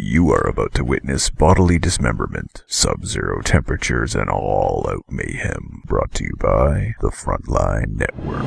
You are about to witness bodily dismemberment, sub-zero temperatures, and all-out mayhem. Brought to you by the Frontline Network.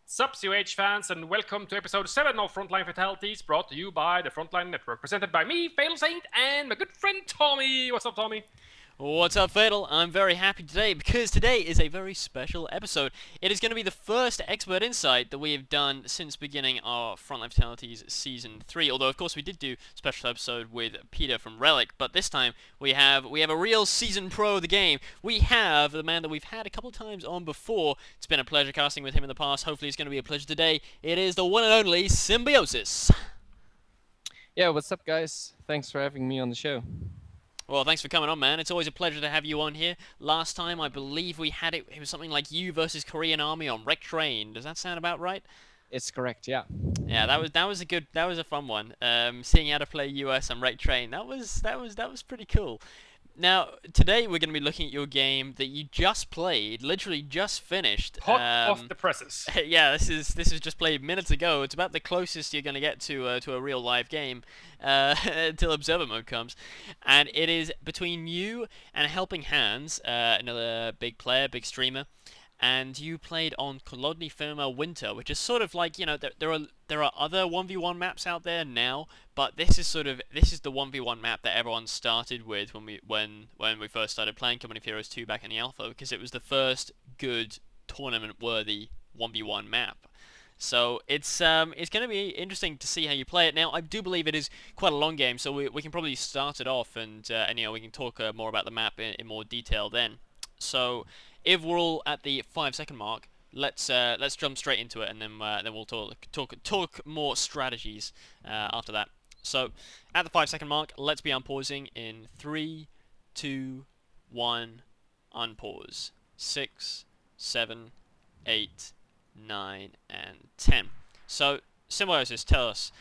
Sup, COH fans, and welcome to episode 7 of Frontline Fatalities, brought to you by the Frontline Network, presented by me, FatalSaint, and my good friend Tommy. What's up, Tommy? What's up, Fatal? I'm very happy today because today is a very special episode. It is going to be the first expert insight that we have done since beginning our Frontline Fatalities Season 3, although of course we did do a special episode with Peter from Relic, but this time we have a real seasoned pro of the game. We have the man that we've had a couple of times on before. It's been a pleasure casting with him in the past. Hopefully it's going to be a pleasure today. It is the one and only Symbiosis. Yeah, what's up, guys? Thanks for having me on the show. Well, thanks for coming on, man. It's always a pleasure to have you on here. Last time, I believe we had it was something like you versus Korean Army on Wreck Train. Does that sound about right? It's correct, yeah. Yeah, that was a fun one. Seeing how to play US on Wreck Train, that was pretty cool. Now, today we're going to be looking at your game that you just played, literally just finished. Hot off the presses. Yeah, this is just played minutes ago. It's about the closest you're going to get to a real live game until Observer Mode comes, and it is between you and HelpingHans, another big player, big streamer. And you played on Kolodny Firma Winter, which is sort of like, you know, there are other 1v1 maps out there now, but this is the 1v1 map that everyone started with when we first started playing Company of Heroes 2 back in the alpha, because it was the first good tournament-worthy 1v1 map. So it's going to be interesting to see how you play it. Now, I do believe it is quite a long game, so we can probably start it off, and you know, we can talk more about the map in more detail then. So if we're all at the 5-second mark, let's jump straight into it, and then we'll talk more strategies after that. So at the 5-second mark, let's be unpausing in 3, 2, 1, unpause. 6, 7, 8, 9, and 10. So Symbiosis, tell us.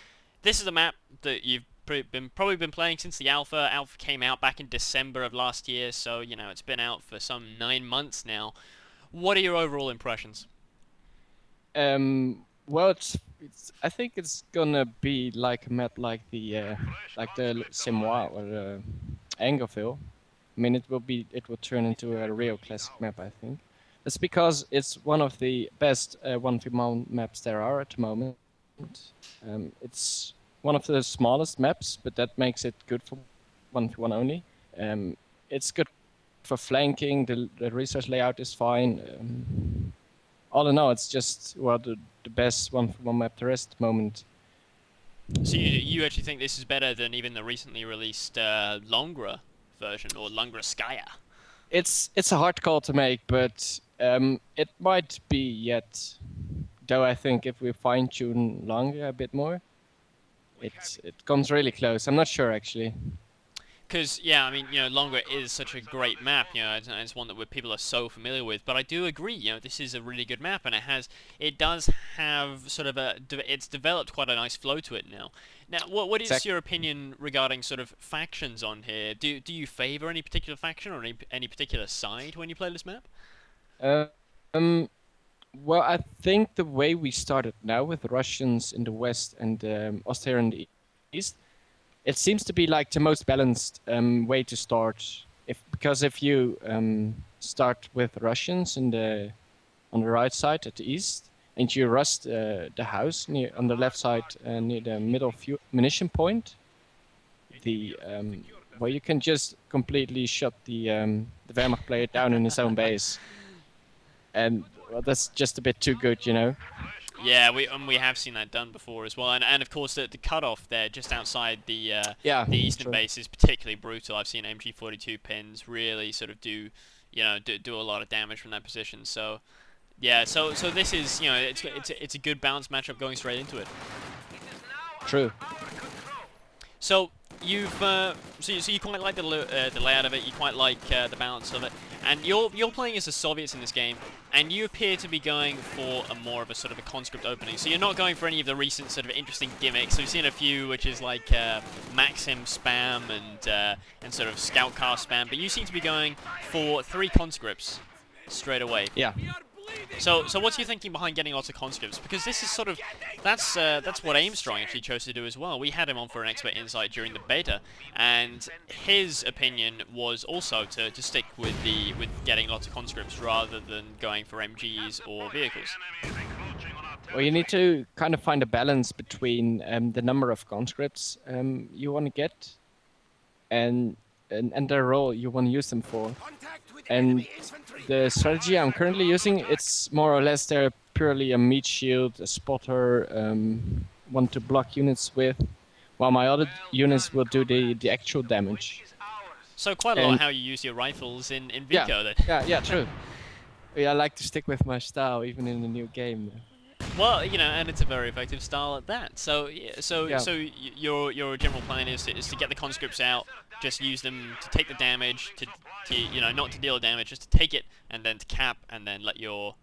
This is a map that you've probably been playing since the alpha. Alpha came out back in December of last year, so you know it's been out for some 9 months now. What are your overall impressions? Well, I think it's gonna be like a map like the Simois or the Angerville. I mean, it will turn into a real classic map, I think. It's because it's one of the best 1v1 maps there are at the moment. It's one of the smallest maps, but that makes it good for 1v1 only. It's good for flanking, the resource layout is fine. All in all, it's just the best 1v1 map there is at the moment. So you actually think this is better than even the recently released Langra version, or Langraskaya? It's a hard call to make, but it might be yet. Though I think if we fine-tune Langra a bit more, it comes really close. I'm not sure, actually. Because, yeah, I mean, you know, Langra is such a great map, you know, it's one that people are so familiar with, but I do agree, you know, this is a really good map, and it does have sort of it's developed quite a nice flow to it now. Now, what is your opinion regarding sort of factions on here? Do you favor any particular faction or any particular side when you play this map? Well, I think the way we started now with the Russians in the west and Austria in the east, it seems to be like the most balanced way to start. Because if you start with Russians on the right side at the east, and you rush the house on the left side near the middle munition point, where you can just completely shut the Wehrmacht player down in his own base. And well, that's just a bit too good, you know. Yeah, we have seen that done before as well, and of course the cutoff there just outside the eastern base is particularly brutal. I've seen MG42 pins really sort of do a lot of damage from that position. So Yeah, so this is, you know, it's a good balanced matchup going straight into it. True. So you've so you quite like the layout of it. You quite like the balance of it, and you're playing as the Soviets in this game, and you appear to be going for a more of a sort of a conscript opening. So you're not going for any of the recent sort of interesting gimmicks. We've seen a few, which is like Maxim spam and sort of scout car spam, but you seem to be going for 3 conscripts straight away. Yeah. So what's your thinking behind getting lots of conscripts? Because this is sort of that's what Aimstrong actually chose to do as well. We had him on for an expert insight during the beta, and his opinion was also to stick with getting lots of conscripts rather than going for MGs or vehicles. Well, you need to kind of find a balance between the number of conscripts you want to get and their role you want to use them for. And the strategy I'm currently using, it's more or less they're purely a meat shield, a spotter, one to block units with, while my other units will do the actual damage. So quite a lot how you use your rifles in Vico then. Yeah, true. Yeah, I like to stick with my style even in the new game. Well, you know, and it's a very effective style at that. So your general plan is to get the conscripts out, just use them to take the damage, to you know, not to deal damage, just to take it and then to cap, and then let your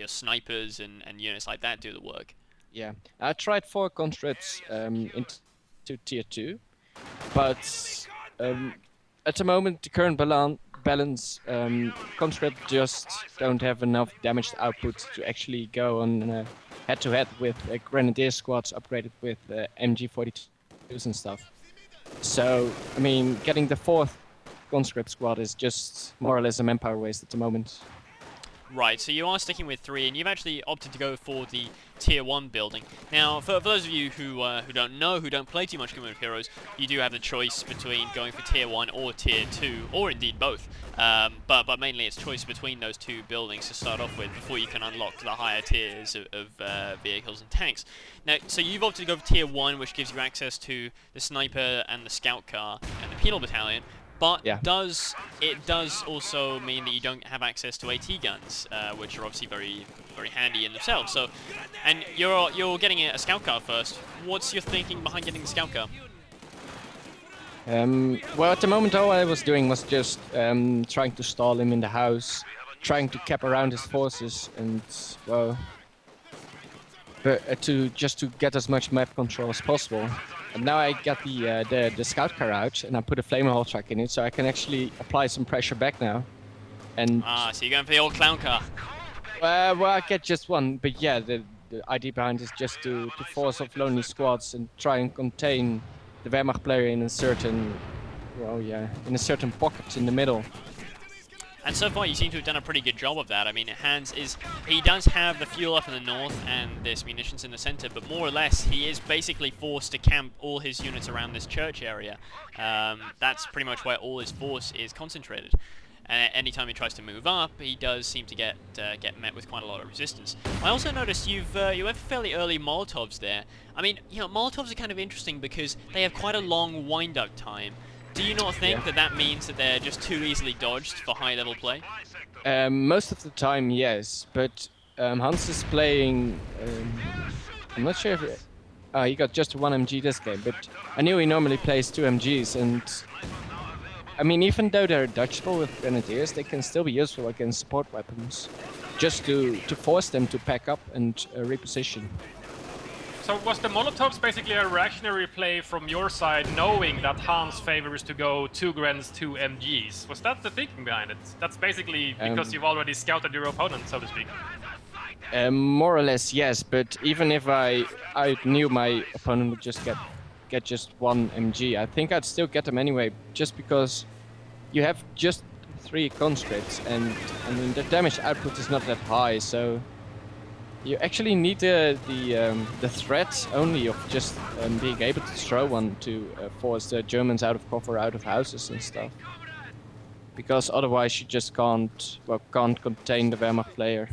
snipers and units like that do the work. Yeah, I tried 4 conscripts into tier 2, but at the moment the current balance, conscript just don't have enough damage output to actually go on head-to-head with grenadier squads upgraded with MG42s and stuff. So, I mean, getting the 4th conscript squad is just more or less a manpower waste at the moment. Right, so you are sticking with 3, and you've actually opted to go for the Tier 1 building. Now, for those of you who don't know, who don't play too much Community of Heroes, you do have the choice between going for Tier 1 or Tier 2, or indeed both. But mainly it's choice between those 2 buildings to start off with before you can unlock the higher tiers of vehicles and tanks. Now, so you've opted to go for Tier 1, which gives you access to the Sniper and the Scout Car and the Penal Battalion. But it does also mean that you don't have access to AT guns, which are obviously very, very handy in themselves. So, and you're getting a scout car first. What's your thinking behind getting the scout car? Well, at the moment, all I was doing was just trying to stall him in the house, trying to cap around his forces, and well, to get as much map control as possible. And now I got the scout car out, and I put a flamer haul truck in it, so I can actually apply some pressure back now. And so you're going for the old clown car. Well, I get just one, but yeah, the idea behind is just to force off lonely squads and try and contain the Wehrmacht player in a certain, in a certain pocket in the middle. And so far you seem to have done a pretty good job of that. I mean, he does have the fuel up in the north and there's munitions in the center, but more or less he is basically forced to camp all his units around this church area. That's pretty much where all his force is concentrated. Anytime he tries to move up, he does seem to get met with quite a lot of resistance. I also noticed you have fairly early Molotovs there. I mean, you know, Molotovs are kind of interesting because they have quite a long wind-up time. Do you not think that means that they're just too easily dodged for high-level play? Most of the time, yes, but Hans is playing. I'm not sure if he got just 1 MG this game, but I knew he normally plays 2 MGs, and I mean, even though they're dodgeable with grenadiers, they can still be useful against support weapons, just to force them to pack up and reposition. So was the Molotovs basically a reactionary play from your side, knowing that Hans favors to go 2 Grens, 2 MGs? Was that the thinking behind it? That's basically because you've already scouted your opponent, so to speak. More or less, yes. But even if I knew my opponent would just get just 1 MG, I think I'd still get them anyway, just because you have just 3 conscripts, and I mean the damage output is not that high, so. You actually need the threat only of just being able to throw one to force the Germans out of cover, out of houses and stuff. Because otherwise you just can't contain the Wehrmacht player.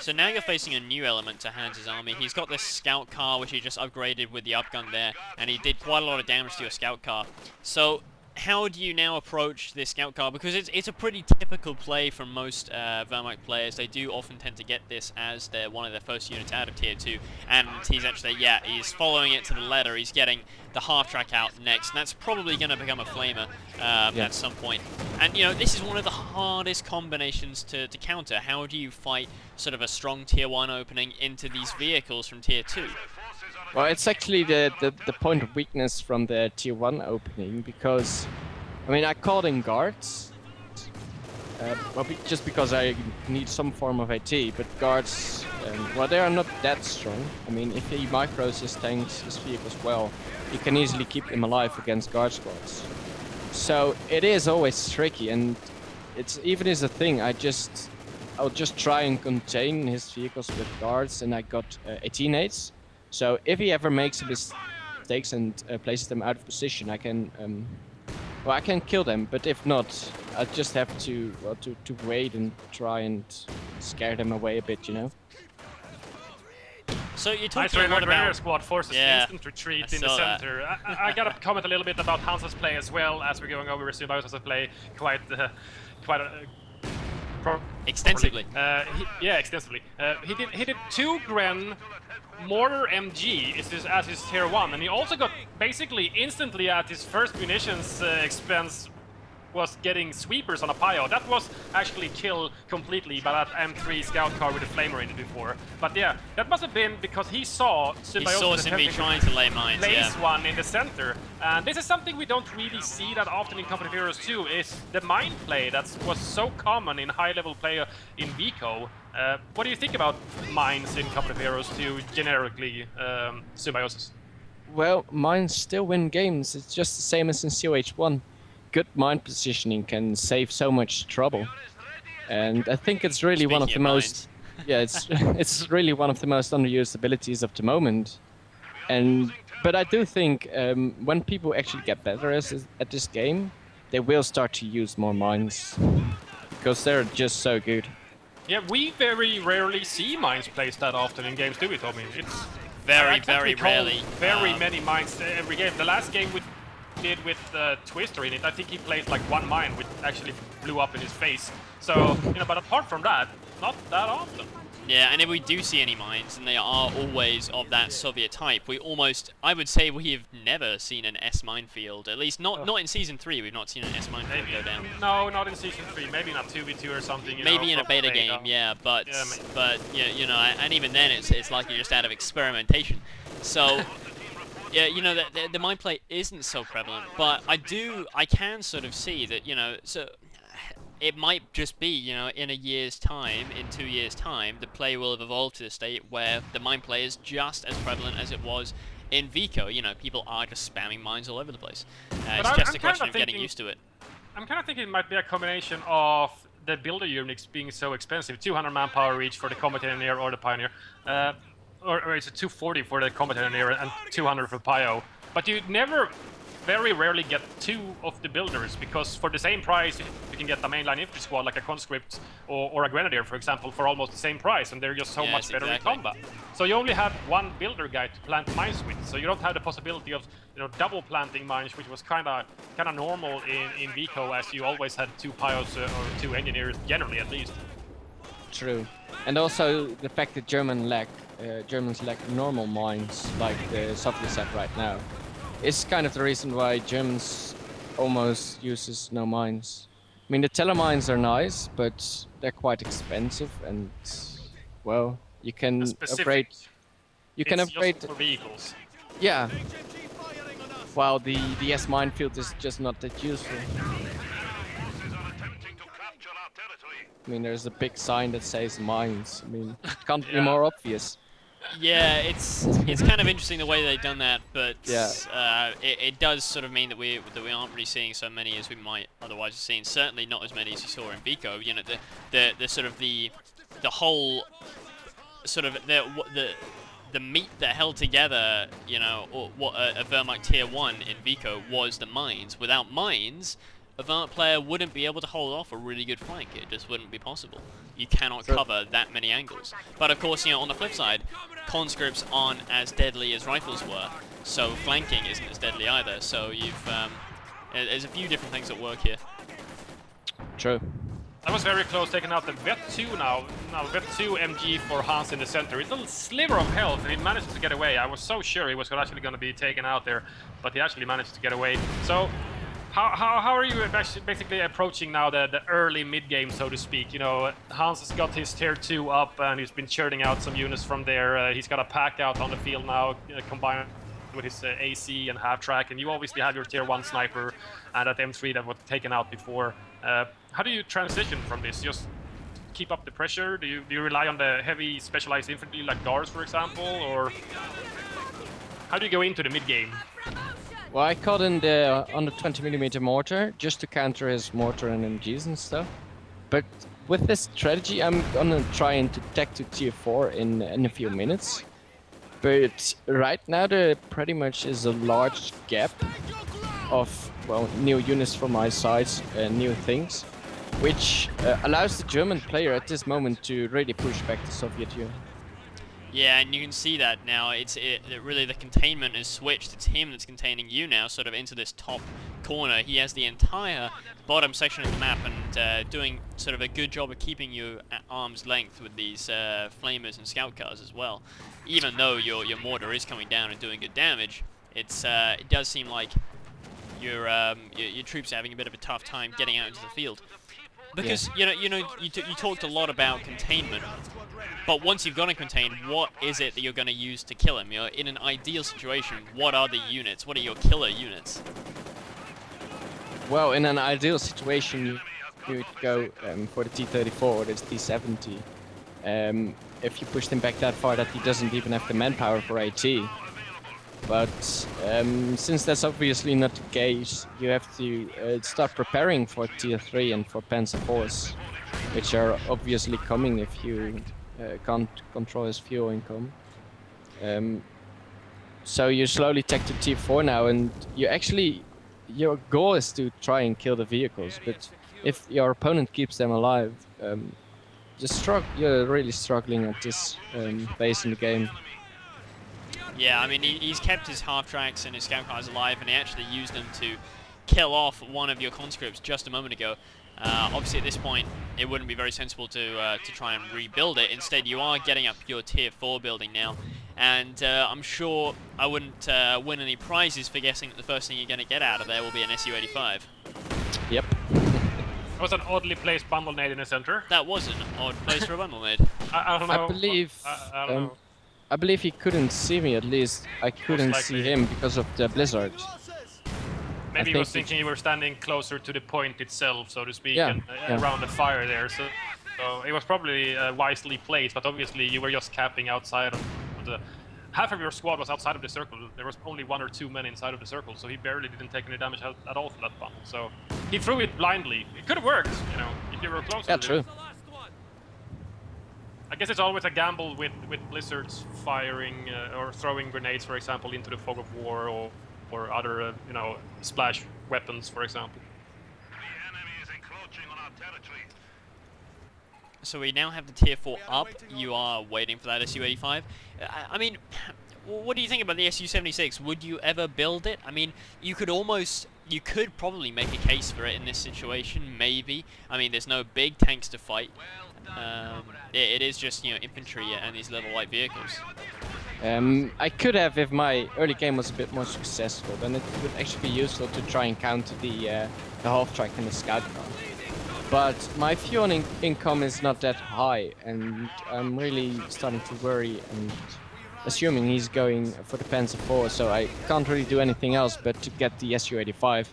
So now you're facing a new element to Hans' army. He's got this scout car which he just upgraded with the upgun there, and he did quite a lot of damage to your scout car. So how do you now approach this scout car? Because it's a pretty typical play from most Wehrmacht players. They do often tend to get this as one of their first units out of Tier 2, and he's actually, he's following it to the letter. He's getting the half-track out next, and that's probably going to become a flamer at some point. And, you know, this is one of the hardest combinations to counter. How do you fight sort of a strong Tier 1 opening into these vehicles from Tier 2? Well, it's actually the point of weakness from the Tier 1 opening, because, I mean, I called in guards, well, just because I need some form of AT, but guards, well, they are not that strong. I mean, if he micros his tanks, his vehicles well, he can easily keep them alive against guard squads. So it is always tricky, and it's even is a thing. I'll just try and contain his vehicles with guards, and I got 18 aids. So if he ever makes mistakes and places them out of position, I can, well, I can kill them. But if not, I just have to wait and try and scare them away a bit, you know. So you're nice talking a lot about squad forces instant retreat in the center. I gotta comment a little bit about Hans's play as well, as we're going over Symbiosis' play quite extensively. Extensively. He did 2 Gren Mortar MG as his Tier 1, and he also got basically instantly at his first munitions expense was getting sweepers on a Pio. That was actually killed completely by that M3 scout car with a flamer in it before. But yeah, that must have been because he saw Symbiosis trying to lay mines. Place one in the center. And this is something we don't really see that often in Company of Heroes 2, is the mine play that was so common in high-level play in Vico. What do you think about mines in Company of Heroes 2, generically, Symbiosis? Well, mines still win games. It's just the same as in COH1. Good mine positioning can save so much trouble, and I think it's really one of the most, it's really one of the most underused abilities of the moment. But I do think when people actually get better at this game, they will start to use more mines because they're just so good. Yeah, we very rarely see mines placed that often in games, do we, Tommy? It's very rarely. Very many mines every game. The last game we did with Twister in it, I think he placed like 1 mine which actually blew up in his face. So, you know, but apart from that, not that often. Yeah, and if we do see any mines, and they are always of that Soviet type, I would say we have never seen an S minefield. At least not in Season 3, we've not seen an S minefield go down. No, not in Season 3, maybe in a 2v2 or something. Maybe in a beta game, yeah, but yeah, you know, and even then it's likely just out of experimentation. So, yeah, you know, the mine play isn't so prevalent, but I can sort of see that, you know, so it might just be, you know, in a year's time, in 2 years' time, the play will have evolved to a state where the mine play is just as prevalent as it was in Vico. You know, people are just spamming mines all over the place. It's just a question of getting used to it. I'm kind of thinking it might be a combination of the builder units being so expensive, 200 manpower each for the Combat Engineer or the Pioneer, or it's a 240 for the Combat Engineer and 200 for Pio. But you very rarely get 2 of the builders, because for the same price you can get a mainline infantry squad like a conscript or a grenadier, for example, for almost the same price, and they're just so much better in combat. So you only have 1 builder guy to plant mines with, so you don't have the possibility of, you know, double planting mines, which was kind of normal in Vico, as you always had 2 Pios or 2 engineers, generally at least. True, and also the fact that Germans lack normal mines like the Soviets have right now. It's kind of the reason why Germans almost uses no mines. I mean, the telemines are nice, but they're quite expensive, and well, you can upgrade. You can upgrade for vehicles. Yeah. While the S minefield is just not that useful. I mean, there's a big sign that says mines. I mean, it can't be more obvious. Yeah, it's kind of interesting the way they've done that, but it does sort of mean that we aren't really seeing so many as we might otherwise have seen. Certainly not as many as you saw in Vico. You know, the sort of the whole sort of the meat that held together, you know, or what a Wehrmacht Tier 1 in Vico was the mines. Without mines, a Wehrmacht player wouldn't be able to hold off a really good flank. It just wouldn't be possible. You cannot cover that many angles. But of course, you know, on the flip side, conscripts aren't as deadly as rifles were, so flanking isn't as deadly either. So you've There's a few different things at work here. True. That was very close, taking out the Vet 2 now. Now Vet 2 MG for Hans in the center. It's a little sliver of health, and he managed to get away. I was so sure he was actually going to be taken out there, but he actually managed to get away. So, how are you basically approaching now the early mid-game, so to speak? You know, Hans has got his tier 2 up, and he's been churning out some units from there. He's got a pack out on the field now, combined with his AC and half-track, and you obviously have your tier 1 sniper and that M3 that was taken out before. How do you transition from this? Just keep up the pressure? Do you rely on the heavy specialized infantry like Guards, for example, or how do you go into the mid-game? Well, I caught in the under 20mm mortar just to counter his mortar and MGs and stuff. But with this strategy, I'm gonna try and tech to tier 4 in a few minutes. But right now there pretty much is a large gap of, well, new units from my side, new things, which allows the German player at this moment to really push back the Soviet Union. Yeah, and you can see that now. Really the containment is switched. It's him that's containing you now, sort of into this top corner. He has the entire bottom section of the map and doing sort of a good job of keeping you at arm's length with these flamers and scout cars as well. Even though your mortar is coming down and doing good damage, it does seem like your troops are having a bit of a tough time getting out into the field. Because you talked a lot about containment, but once you've got him contained, what is it that you're going to use to kill him? You know, in an ideal situation, what are the units? What are your killer units? Well, in an ideal situation, you would go for the T-34 or the T-70. If you pushed him back that far that he doesn't even have the manpower for AT. But since that's obviously not the case, you have to start preparing for Tier 3 and for Panzer Force, which are obviously coming if you can't control his fuel income. So you slowly tech to Tier 4 now, and your goal is to try and kill the vehicles, but if your opponent keeps them alive, you're really struggling at this phase in the game. Yeah, I mean, he's kept his half-tracks and his scout cars alive, and he actually used them to kill off one of your conscripts just a moment ago. Obviously, at this point, it wouldn't be very sensible to try and rebuild it. Instead, you are getting up your Tier 4 building now, and I'm sure I wouldn't win any prizes for guessing that the first thing you're going to get out of there will be an Su-85. Yep. That was an oddly placed bundle nade in the center. That was an odd place for a bundle nade. I don't know. I don't know. I believe he couldn't see me, at least. I couldn't see him because of the blizzard. Maybe he was thinking you were standing closer to the point itself, so to speak, yeah, and around the fire there. So it was probably wisely placed, but obviously you were just capping outside of the... Half of your squad was outside of the circle. There was only 1 or 2 men inside of the circle, so he barely didn't take any damage at all from that bundle. So he threw it blindly. It could have worked, you know, if you were closer. Yeah, true. I guess it's always a gamble with blizzards firing or throwing grenades, for example, into the fog of war or other, splash weapons, for example. The enemy is encroaching on our territory. So we now have the Tier 4 up. You are waiting for that Su-85. I mean, what do you think about the Su-76? Would you ever build it? I mean, you could probably make a case for it in this situation, maybe. I mean, there's no big tanks to fight. It is just, infantry and these little light vehicles. I could have if my early game was a bit more successful, then it would actually be useful to try and counter the half-track and the scout car. But my fuel income is not that high, and I'm really starting to worry, and assuming he's going for the Panzer 4, so I can't really do anything else but to get the Su-85.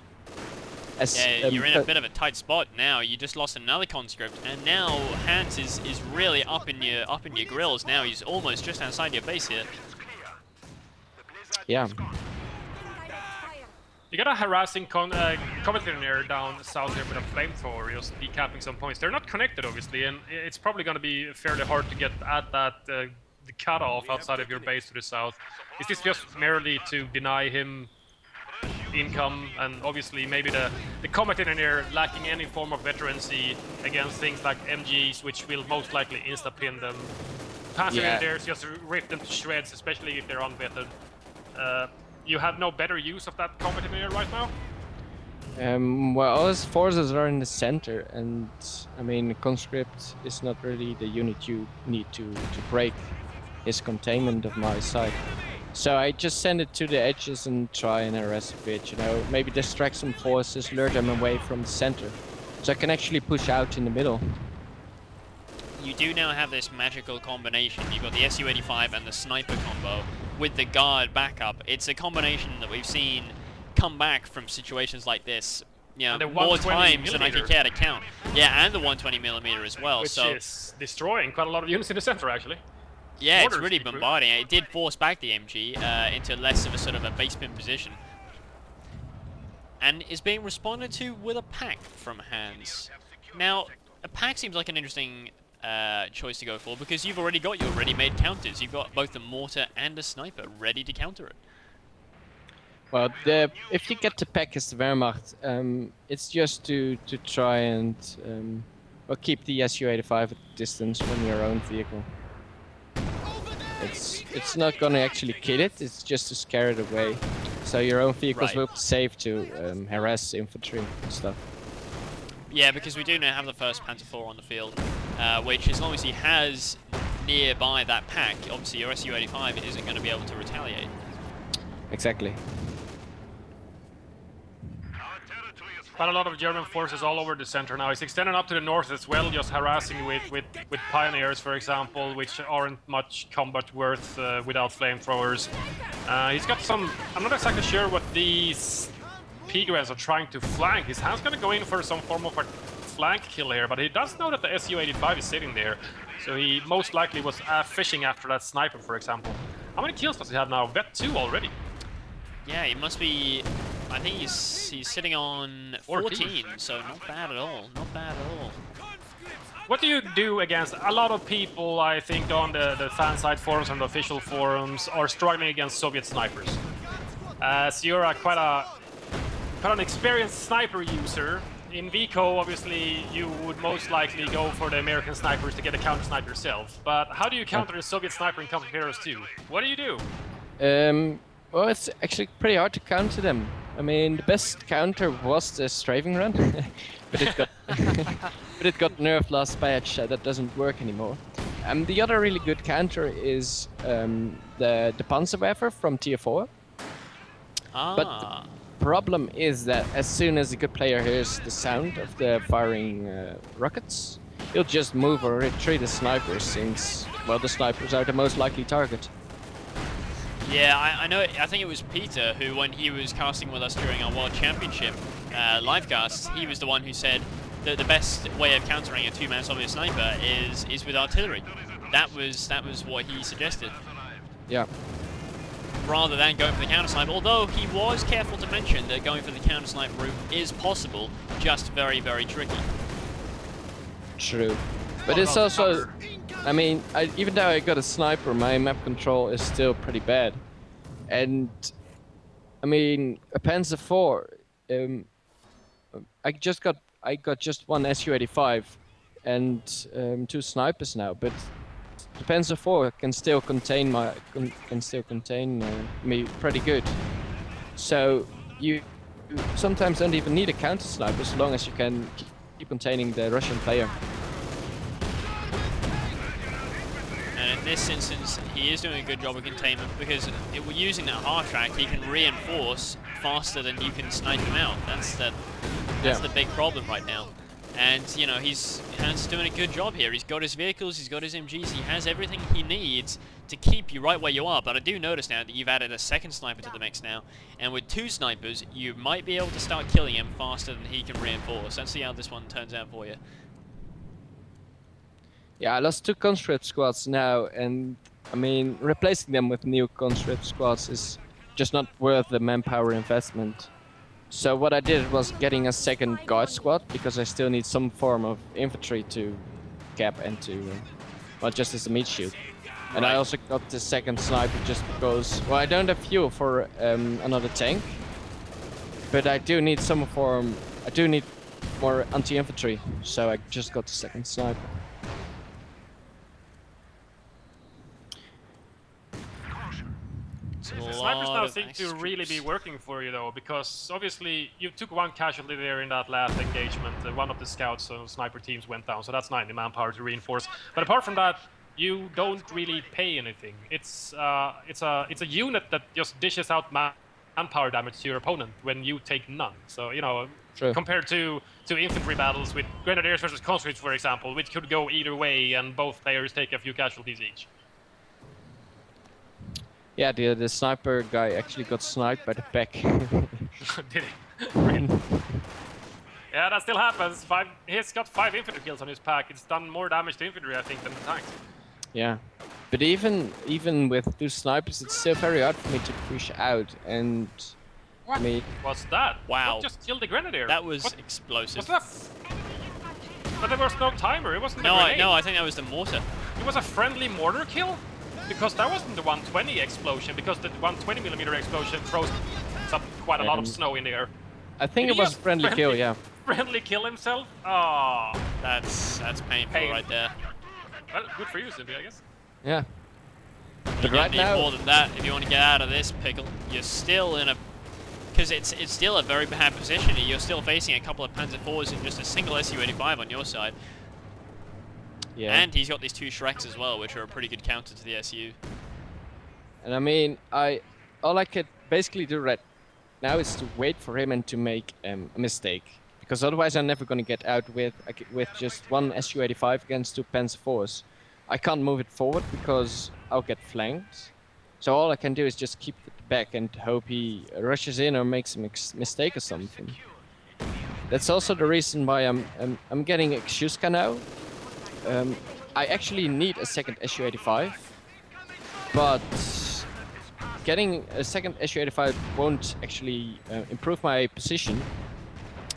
Yeah, you're in a bit of a tight spot now. You just lost another conscript, and now Hans is really up in your grills. Now he's almost just outside your base here. Yeah. You got a harassing commander down south here with a flamethrower, just decapping some points. They're not connected, obviously, and it's probably going to be fairly hard to get at that the cutoff outside of your base to the south. Is this just merely to deny him income, and obviously maybe the combat engineer lacking any form of veterancy against things like MGs, which will most likely insta-pin them. Panther engineers just rip them to shreds, especially if they're unvetted. You have no better use of that combat engineer right now? Well, all his forces are in the center, and I mean, conscript is not really the unit you need to break his containment of my side. So I just send it to the edges and try and harass a bit, you know, maybe distract some forces, lure them away from the center, so I can actually push out in the middle. You do now have this magical combination. You've got the Su-85 and the sniper combo with the guard backup. It's a combination that we've seen come back from situations like this, you know, more times than I can care to count. Yeah, and the 120mm as well. Which so is destroying quite a lot of units in the center, actually. yeah, it's really bombarding. It did force back the MG into less of a sort of a basement position. And is being responded to with a pack from Hans. Now, a pack seems like an interesting choice to go for, because you've already got your ready-made counters. You've got both the mortar and a sniper ready to counter it. Well, if you get the pack as the Wehrmacht, it's just to try and well, keep the Su-85 at distance from your own vehicle. It's not gonna actually kill it, it's just to scare it away. So your own vehicles will be safe to harass infantry and stuff. Yeah, because we do now have the first Panther 4 on the field, which as long as he has nearby that pack, obviously your Su-85 isn't going to be able to retaliate. Exactly. Quite a lot of German forces all over the center now. He's extending up to the north as well, just harassing with pioneers, for example, which aren't much combat worth without flamethrowers. He's got some... I'm not exactly sure what these P-Grens are trying to flank. His hand's gonna go in for some form of a flank kill here, but he does know that the Su-85 is sitting there, so he most likely was fishing after that sniper, for example. How many kills does he have now? Vet 2 already. Yeah, he must be... I think he's sitting on 14, so not bad at all. Not bad at all. What do you do against a lot of people, I think, on the fan side forums and the official forums are struggling against Soviet snipers? So you're quite an experienced sniper user. In VCO, obviously, you would most likely go for the American snipers to get a counter snipe yourself. But how do you counter the Soviet sniper in Company of Heroes 2? What do you do? Well, it's actually pretty hard to counter them. I mean, the best counter was the strafing run, but it got but it got nerfed last patch. That doesn't work anymore. The other really good counter is the Panzerwerfer from Tier 4. Ah. But the problem is that as soon as a good player hears the sound of the firing rockets, he'll just move or retreat the snipers, since, well, the snipers are the most likely target. Yeah, I know. I think it was Peter who, when he was casting with us during our World Championship live casts, he was the one who said that the best way of countering a two-man Soviet sniper is with artillery. That was what he suggested. Yeah. Rather than going for the counter snipe, although he was careful to mention that going for the counter snipe route is possible, just very, very tricky. True. But it's also, I mean, even though I got a sniper, my map control is still pretty bad. And, I mean, a Panzer 4, I got just one Su-85 and 2 snipers now, but the Panzer 4 can still contain me pretty good. So you sometimes don't even need a counter sniper as long as you can keep containing the Russian player. And in this instance, he is doing a good job of containment, because if we're using that hard track, he can reinforce faster than you can snipe him out. That's the big problem right now. And, you know, Hans is doing a good job here. He's got his vehicles, he's got his MGs, he has everything he needs to keep you right where you are. But I do notice now that you've added a second sniper to the mix now, and with 2 snipers, you might be able to start killing him faster than he can reinforce. Let's see how this one turns out for you. Yeah, I lost 2 conscript squads now, and I mean, replacing them with new conscript squads is just not worth the manpower investment. So what I did was getting a second guard squad, because I still need some form of infantry to cap and to, well, just as a meat shield. And I also got the second sniper just because, well, I don't have fuel for another tank, but I do need some form. I do need more anti-infantry, so I just got the second sniper. The snipers now seem to really be working for you though, because obviously you took one casualty there in that last engagement. One of the scouts and sniper teams went down, so that's 90 manpower to reinforce. But apart from that, you don't really pay anything. It's a unit that just dishes out manpower damage to your opponent when you take none. So you know, True. compared to infantry battles with grenadiers versus conscripts, for example, which could go either way, and both players take a few casualties each. Yeah, the sniper guy actually got sniped by the pack. Did he? Really? Yeah, that still happens. He's got 5 infantry kills on his pack. It's done more damage to infantry, I think, than the tanks. Yeah, but even with 2 snipers, it's still very hard for me to push out. And What? I mean, What's that? Wow. What just killed the grenadier? That was What? explosive. What's that? But there was no timer. It wasn't a No, grenade. no, I think that was the mortar. It was a friendly mortar kill? Because that wasn't the 120 explosion, because the 120mm explosion throws up quite a lot of snow in the air. I think Did it he was just friendly kill. Yeah. Friendly kill himself? Ah. That's painful Pain. right there. Well, good for you, Sylvia, I guess. Yeah. You But don't right need now, more than that if you want to get out of this pickle. You're still in a... Because it's still a very bad position. You're still facing a couple of Panzer IVs and just a single Su-85 on your side. yeah. And he's got these 2 Shreks as well, which are a pretty good counter to the SU. And I mean, all I could basically do right now is to wait for him and to make a mistake, because otherwise I'm never going to get out with just 1 Su-85 against 2 Panzer IVs. I can't move it forward because I'll get flanked. So all I can do is just keep it back and hope he rushes in or makes a mistake or something. That's also the reason why I'm getting Kshuzka now. I actually need a second Su-85, but getting a second Su-85 won't actually improve my position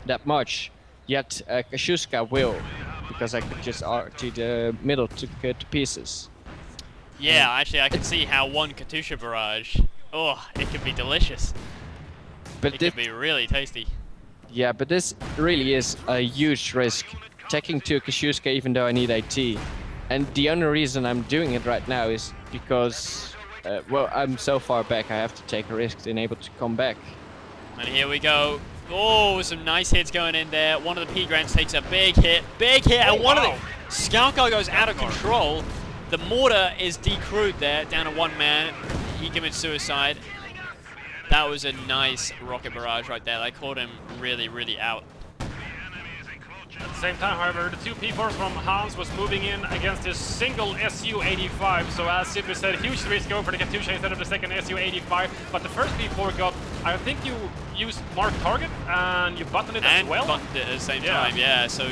that much, yet Kshuzka will, because I could just arc to the middle to pieces. Yeah, actually, I can see how 1 Katusha barrage, oh, it could be delicious. But It could be really tasty. yeah, but this really is a huge risk, taking 2 Kshuzka even though I need AT. And the only reason I'm doing it right now is because, well, I'm so far back, I have to take a risk and able to come back. And here we go. Oh, some nice hits going in there. One of the P-Grants takes a big hit, and one of the Scout Car goes out of control. The mortar is decrewed there, down to 1 man. He commits suicide. That was a nice rocket barrage right there. That caught him really, really out. At the same time, however, the 2 P4s from Hans was moving in against his single Su-85, so as Sylvia said, huge risk over the Katusha instead of the second Su-85, but the first P4 got, I think you used mark target, and you buttoned it as well? And buttoned it at the same time, yeah, so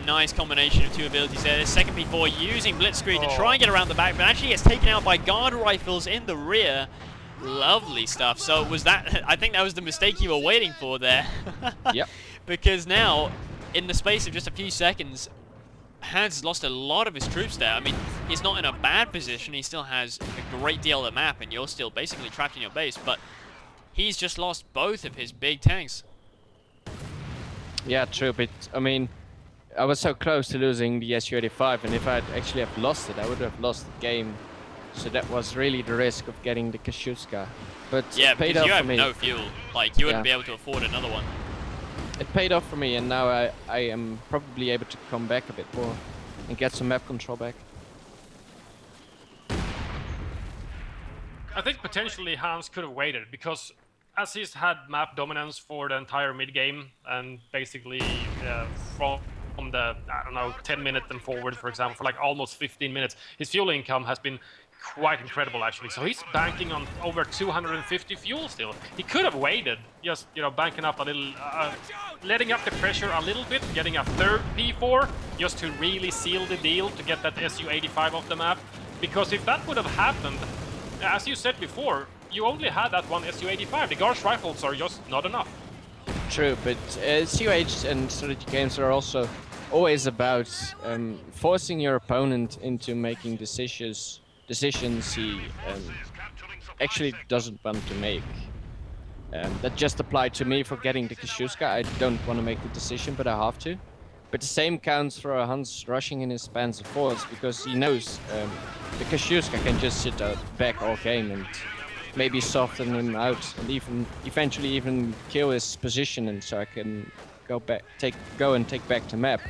nice combination of 2 abilities there. The second P4 using Blitzkrieg to try and get around the back, but actually gets taken out by guard rifles in the rear. Lovely stuff. So was that, I think that was the mistake you were waiting for there. Yep. Because now, in the space of just a few seconds, Hans has lost a lot of his troops there. I mean, he's not in a bad position. He still has a great deal of the map, and you're still basically trapped in your base, but he's just lost both of his big tanks. Yeah, true, but I mean, I was so close to losing the Su-85, and if I'd actually have lost it, I would have lost the game. So that was really the risk of getting the Kshuzka. But Yeah, it paid because off you for have me. no fuel. Like, you wouldn't be able to afford another one. It paid off for me, and now I am probably able to come back a bit more and get some map control back. I think potentially Hans could have waited, because as he's had map dominance for the entire mid-game, and basically from the, I don't know, 10 minutes and forward, for example, for like almost 15 minutes, his fuel income has been quite incredible, actually. So he's banking on over 250 fuel still. He could have waited, just, you know, banking up a little, letting up the pressure a little bit, getting a third P4, just to really seal the deal to get that Su-85 off the map. Because if that would have happened, as you said before, you only had that 1 Su-85. The Guards rifles are just not enough. True, but COH and strategy games are also always about forcing your opponent into making decisions he actually doesn't want to make. That just applied to me for getting the Kshuzka. I don't want to make the decision, but I have to. But the same counts for Hans rushing in his Panzer IVs, because he knows the Kshuzka can just sit back all game and maybe soften him out and even eventually even kill his position, and so I can go and take back the map.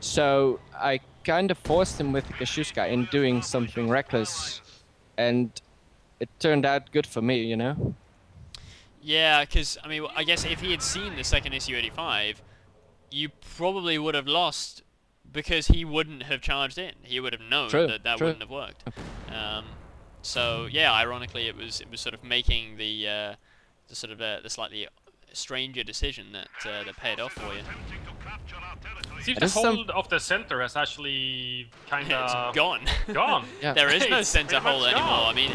So I kind of forced him with the Kashushka in doing something reckless, and it turned out good for me, you know? Yeah, because, I mean, I guess if he had seen the second Su-85, you probably would have lost because he wouldn't have charged in. He would have known that wouldn't have worked. So, yeah, ironically, it was sort of making the slightly stranger decision that paid off for you. It seems the hold of the center has actually kind of It's gone. Gone. Yeah. There is no It's center pretty much hold anymore. gone. I mean,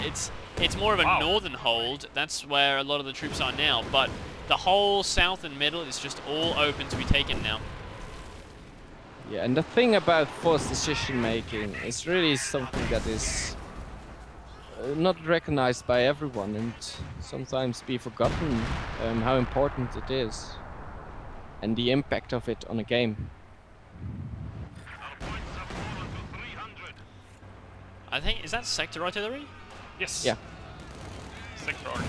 it's more of a Wow. northern hold. That's where a lot of the troops are now. But the whole south and middle is just all open to be taken now. Yeah, and the thing about forced decision making is really something that is not recognized by everyone, and sometimes be forgotten how important it is and the impact of it on a game. Our points have fallen to 300. I think, is that sector artillery? Yes. Yeah. Sector arc.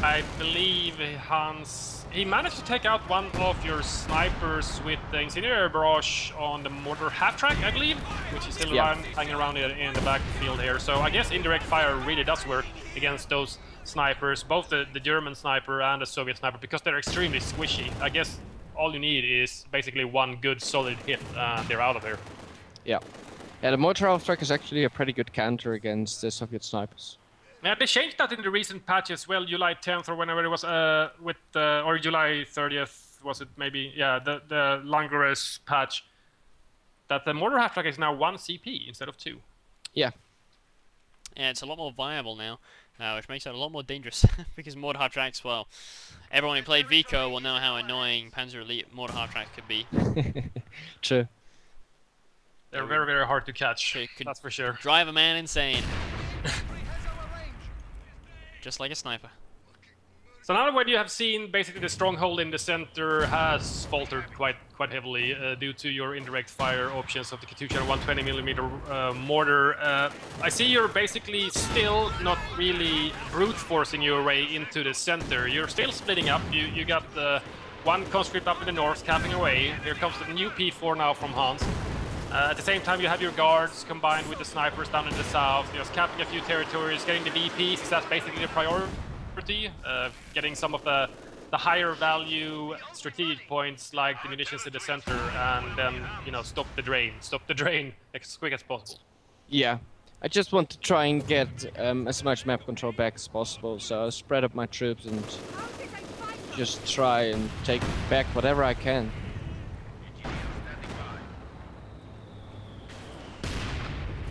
I believe Hans, he managed to take out one of your snipers with the incendiary barrage on the mortar half-track, I believe, which is still hanging around in the backfield here. So I guess indirect fire really does work against those snipers, both the German sniper and the Soviet sniper, because they're extremely squishy. I guess all you need is basically one good solid hit, they're out of there. Yeah. Yeah, the mortar half-track is actually a pretty good counter against the Soviet snipers. Yeah, they changed that in the recent patch as well, July 10th or whenever it was, or July 30th, was it maybe? Yeah, the Langres patch. That the mortar half-track is now 1 CP instead of 2. Yeah. Yeah, it's a lot more viable now, which makes it a lot more dangerous because mortar half-tracks, well, everyone who played Vico will know how annoying Panzer Elite mortar half-track could be. True. They're very, very hard to catch, It could that's for sure. drive a man insane. Just like a sniper. So now when you have seen basically the stronghold in the center has faltered quite heavily due to your indirect fire options of the Katyusha 120mm mortar, I see you're basically still not really brute forcing your way into the center. You're still splitting up. You got the one conscript up in the north capping away. Here comes the new P4 now from Hans. At the same time, you have your guards combined with the snipers down in the south, just capping a few territories, getting the VPs, that's basically the priority. Getting some of the higher value strategic points like the munitions in the center, and then, you know, stop the drain as quick as possible. Yeah. I just want to try and get as much map control back as possible, so I'll spread up my troops and just try and take back whatever I can.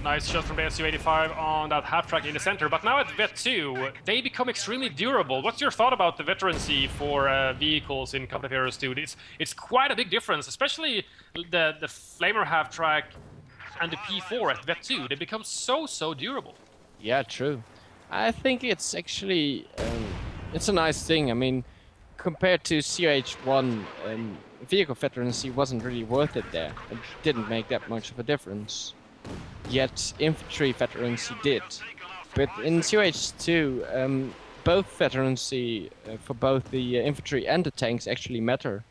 Nice shot from the Su-85 on that half-track in the center, but now at Vet 2, they become extremely durable. What's your thought about the veterancy for vehicles in Company of Heroes 2? It's quite a big difference, especially the Flamer half-track and the P4 at Vet 2. They become so durable. Yeah, true. I think it's actually it's a nice thing. I mean, compared to CH1, vehicle veterancy wasn't really worth it there. It didn't make that much of a difference. Yet infantry veterancy did. But in CH2, both veterancy for both the infantry and the tanks actually matter.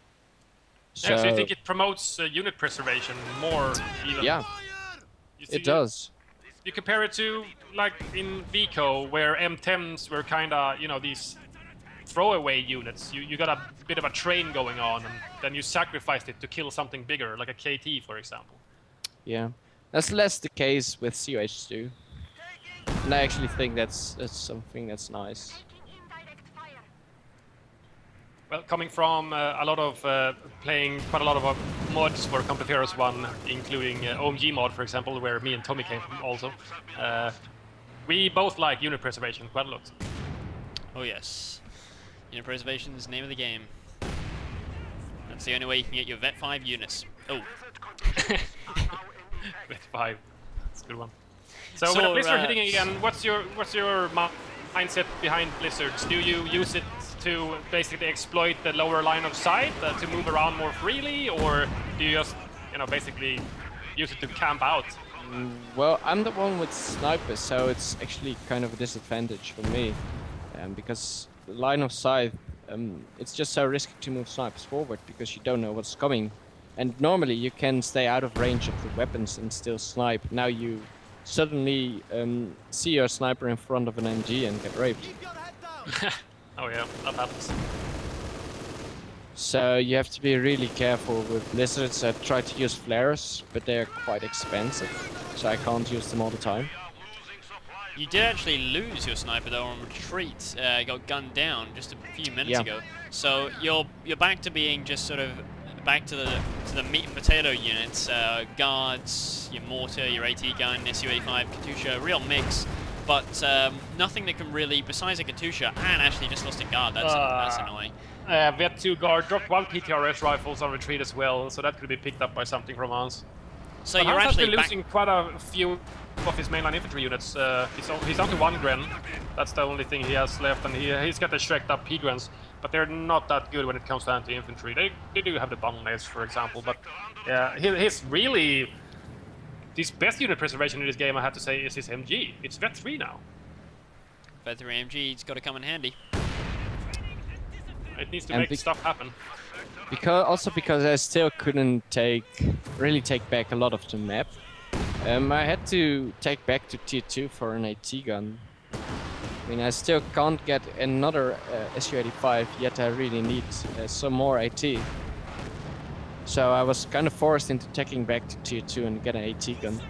So, I actually think it promotes unit preservation more even. Yeah, it does. You compare it to, like, in Vico, where M10s were kinda, you know, these throwaway units. You got a bit of a train going on, and then you sacrificed it to kill something bigger, like a KT, for example. Yeah. That's less the case with CH2. And I actually think that's something that's nice. Well, coming from a lot of playing quite a lot of mods for Company of Heroes 1, including OMG mod, for example, where me and Tommy came from also, we both like unit preservation quite a lot. Oh yes. Unit preservation is the name of the game. That's the only way you can get your Vet 5 units. Oh. Vet 5. That's a good one. So with a Blizzard hitting again, what's your mindset behind Blizzards? Do you use it to basically exploit the lower line of sight to move around more freely, or do you just, you know, basically use it to camp out Well, I'm the one with sniper, so it's actually kind of a disadvantage for me, because the line of sight, it's just so risky to move snipers forward because you don't know what's coming, and normally you can stay out of range of the weapons and still snipe. Now you suddenly see your sniper in front of an MG and get raped. Oh yeah, that happens. So you have to be really careful with lizards. I try to use flares, but they're quite expensive, so I can't use them all the time. You did actually lose your sniper though on retreat. Got gunned down just a few minutes ago. So you're back to being just sort of back to the meat and potato units, guards, your mortar, your AT gun, SU-85, Katusha, real mix. But nothing that can really, besides a Katusha, and actually just lost a guard. That's annoying. Vet 2 guard dropped 1 PTRS rifles on retreat as well, so that could be picked up by something from Hans. So but you're Hans actually has been losing quite a few of his mainline infantry units. He's down to 1 Gren. That's the only thing he has left, and he's got the Shrek'd up P-Grens, but they're not that good when it comes to anti-infantry. They do have the bottlenecks, for example, but yeah, he's really... His best unit preservation in this game, I have to say, is his MG. It's Vet 3 now. Vet 3 MG's got to come in handy. It needs to make stuff happen. Because I still couldn't really take back a lot of the map. I had to take back to tier 2 for an AT gun. I mean, I still can't get another SU-85, yet I really need some more AT. So I was kind of forced into taking back to tier 2 and get an AT gun.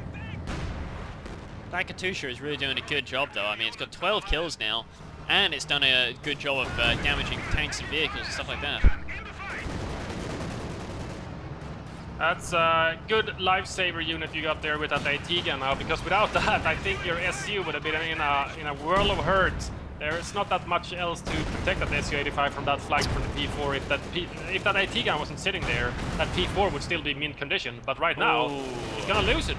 That Katusha is really doing a good job though. I mean, it's got 12 kills now, and it's done a good job of damaging tanks and vehicles and stuff like that. That's a good lifesaver unit you got there with that AT gun now, because without that, I think your SU would have been in a world of hurt. There's not that much else to protect that SU-85 from that flank from the P4. If that AT gun wasn't sitting there, that P4 would still be mint condition. But right now, he's gonna lose it.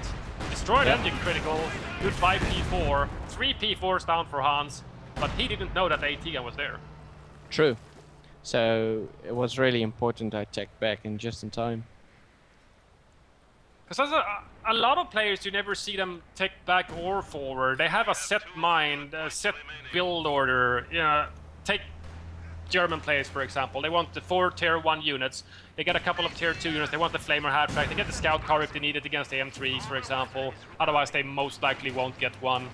Destroyed engine critical, goodbye P4. 3 P4s down for Hans, but he didn't know that AT gun was there. True. So it was really important I checked back in just in time. Because a lot of players, you never see them take back or forward. They have a set mind, a set build order. You know, take German players, for example. They want the 4 tier 1 units. They get a couple of tier 2 units. They want the Flamer Hatchback. They get the Scout Car if they need it against the M3s, for example. Otherwise, they most likely won't get one.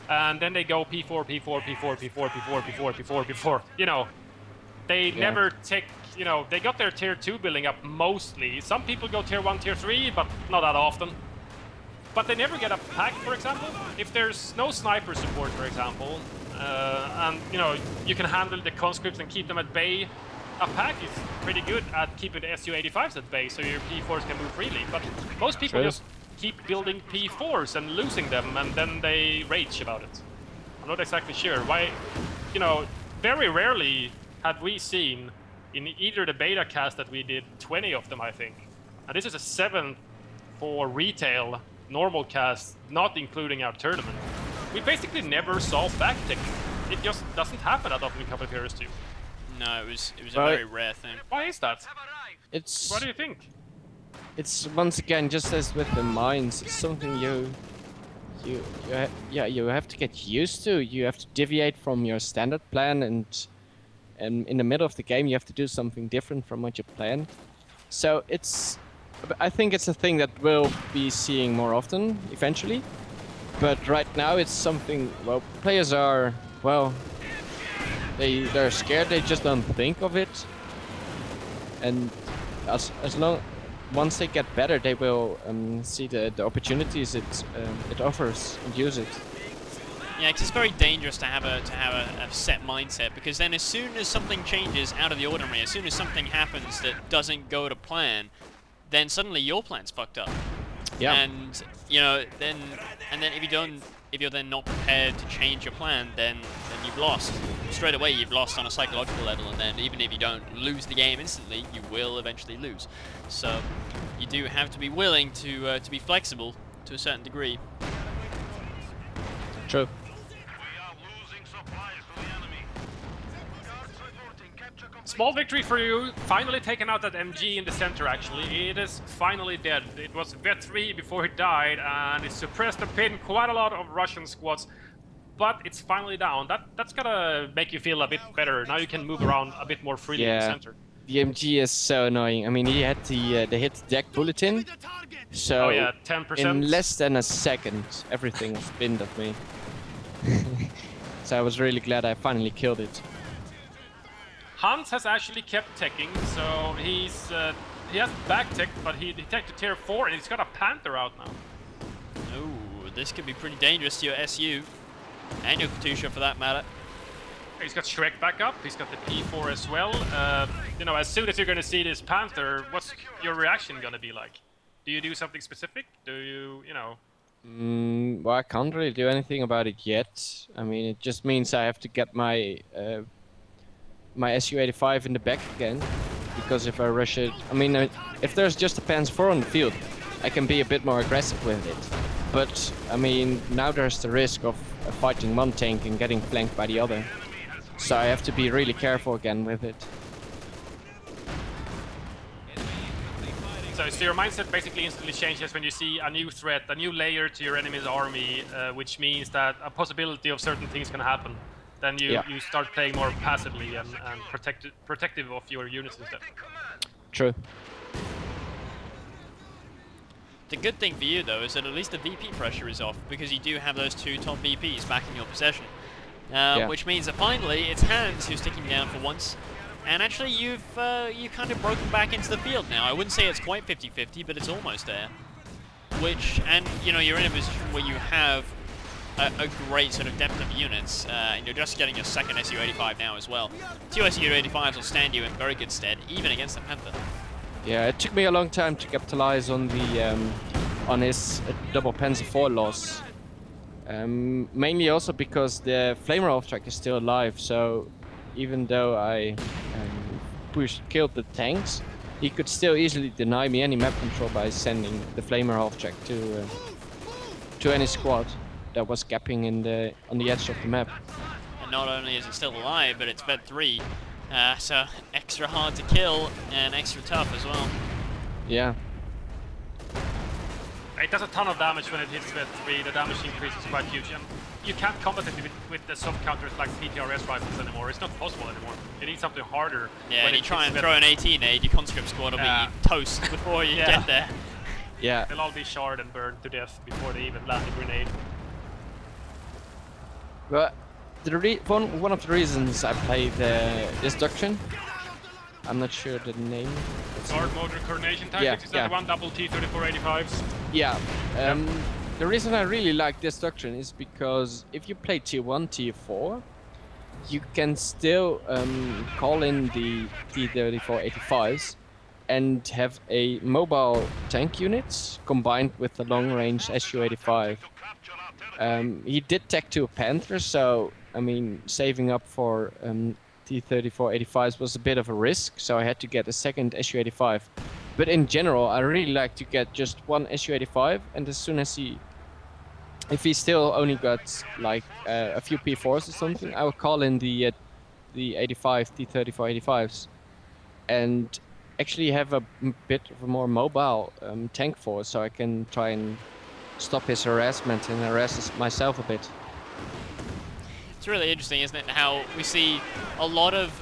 And then they go P4, P4, P4, P4, P4, P4, P4, P4. You know, they never take... You know, they got their tier 2 building up mostly. Some people go tier 1, tier 3, but not that often. But they never get a pack, for example. If there's no sniper support, for example, and, you know, you can handle the conscripts and keep them at bay, a pack is pretty good at keeping the SU-85s at bay, so your P4s can move freely. But most people just keep building P4s and losing them, and then they rage about it. I'm not exactly sure why. You know, very rarely had we seen in either the beta cast that we did 20 of them, I think. And this is a 7th for retail normal cast, not including our tournament. We basically never saw backticking. It just doesn't happen that often in Cup of Heroes 2. No, it was a very rare thing. Why is that? It's... What do you think? It's once again just as with the mines. It's something you have to get used to. You have to deviate from your standard plan, and in the middle of the game you have to do something different from what you planned. So I think it's a thing that we'll be seeing more often eventually. But right now it's something, well, players are, well, they're scared, they just don't think of it. And once they get better, they will see the opportunities it offers and use it. Yeah, because it's very dangerous to have a set mindset, because then as soon as something changes out of the ordinary, as soon as something happens that doesn't go to plan, then suddenly your plan's fucked up. Yeah. And you know, then if you're then not prepared to change your plan, then you've lost. Straight away you've lost on a psychological level, and then even if you don't lose the game instantly, you will eventually lose. So you do have to be willing to be flexible to a certain degree. True. small victory for you. Finally taken out that MG in the center, actually. It is finally dead. It was Vet3 before he died, and it suppressed and pinned quite a lot of Russian squads. But it's finally down. That's gonna make you feel a bit better. Now you can move around a bit more freely in the center. The MG is so annoying. I mean, he had the hit deck bulletin, so Oh yeah, 10%. in less than a second, everything was binned of me. So I was really glad I finally killed it. Hans has actually kept teching, so he has back tech, but he teched to tier 4 and he's got a Panther out now. Oh, this could be pretty dangerous to your SU. And your Katusha for that matter. He's got Shrek back up, he's got the P4 as well. You know, as soon as you're gonna see this Panther, what's your reaction gonna be like? Do you do something specific? Do you know? Well, I can't really do anything about it yet. I mean, it just means I have to get my my SU-85 in the back again, because if I rush it, I mean, if there's just a Panzer 4 on the field, I can be a bit more aggressive with it. But I mean, now there's the risk of fighting one tank and getting flanked by the other, so I have to be really careful again with it. So your mindset basically instantly changes when you see a new threat, a new layer to your enemy's army, which means that a possibility of certain things can happen. Then you start playing more passively and protective of your units instead. True. The good thing for you though is that at least the VP pressure is off, because you do have those two top VPs back in your possession. Which means that finally it's Hans who's sticking down for once. And actually you've kind of broken back into the field now. I wouldn't say it's quite 50-50, but it's almost there. And you know, you're in a position where you have a great sort of depth of units, and you're just getting your second SU-85 now as well. 2 SU-85s will stand you in very good stead, even against the Panther. Yeah, it took me a long time to capitalize on the on his double Panzer 4 loss. Mainly also because the Flamer off track is still alive, so even though I killed the tanks, he could still easily deny me any map control by sending the Flamer half track to any squad that was gapping on the edge of the map. And not only is it still alive, but it's Vet3, so extra hard to kill and extra tough as well. Yeah. It does a ton of damage when it hits Vet3. The damage increase is quite huge, and you can't combat it with the soft counters like PTRS rifles anymore. It's not possible anymore. You need something harder. Yeah, and you try and throw an 18-aid, your conscript squad will be toast before you get there. Yeah. They'll all be charred and burned to death before they even land a grenade. But one of the reasons I played this Doctrine, I'm not sure the name. Guard motor coordination tactics, is that the one double T-3485s? Yeah. The reason I really like this Doctrine is because if you play tier 1, tier 4, you can still call in the T-3485s and have a mobile tank unit combined with the long-range SU-85. He did tech to a Panther, so I mean, saving up for T-3485s was a bit of a risk, so I had to get a second SU-85. But in general, I really like to get just one SU-85, and as soon as if he still only got like a few P4s or something, I will call in the 85 T-3485s, and actually have a bit of a more mobile tank force, so I can try and stop his harassment and harass myself a bit. It's really interesting, isn't it, how we see a lot of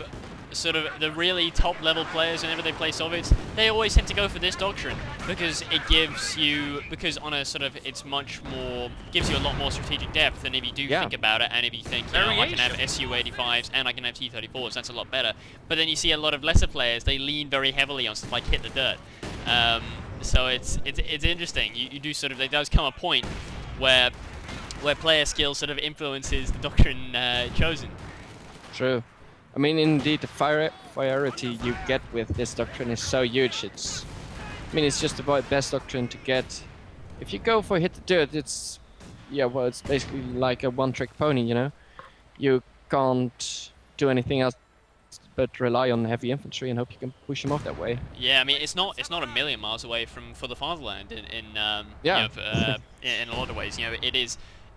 sort of the really top level players whenever they play Soviets, they always tend to go for this Doctrine because it gives you, because on a sort of, it's much more, gives you a lot more strategic depth than if you do think about it, and if you think, you know, I can have SU-85s and I can have T-34s, that's a lot better. But then you see a lot of lesser players, they lean very heavily on stuff like hit the dirt. So it's interesting. You do sort of, there does come a point where player skill sort of influences the Doctrine chosen. True. I mean, indeed, the priority you get with this Doctrine is so huge. I mean, it's just about best Doctrine to get. If you go for hit the dirt, it's it's basically like a one-trick pony, you know. You can't do anything else but rely on heavy infantry and hope you can push them off that way. Yeah, I mean, it's not a million miles away from For the Fatherland in a lot of ways. You know,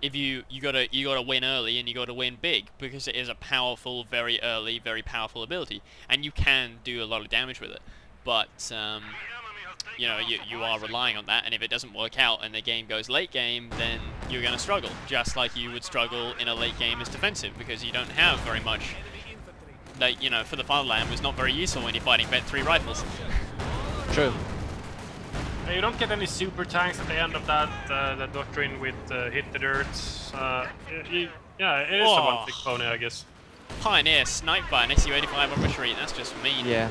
you gotta win early and you gotta win big, because it is a powerful, very early, very powerful ability, and you can do a lot of damage with it. But you know, you are relying on that, and if it doesn't work out and the game goes late game, then you're gonna struggle, just like you would struggle in a late game as defensive, because you don't have very much. Like, you know, for the fatherland was not very useful when you're fighting Vet 3 rifles. True. You don't get any super tanks at the end of that the Doctrine with Hit the Dirt. Yeah, it is a one-trick pony, I guess. Pioneer sniped by an SU-85 on retreat, that's just mean. Yeah.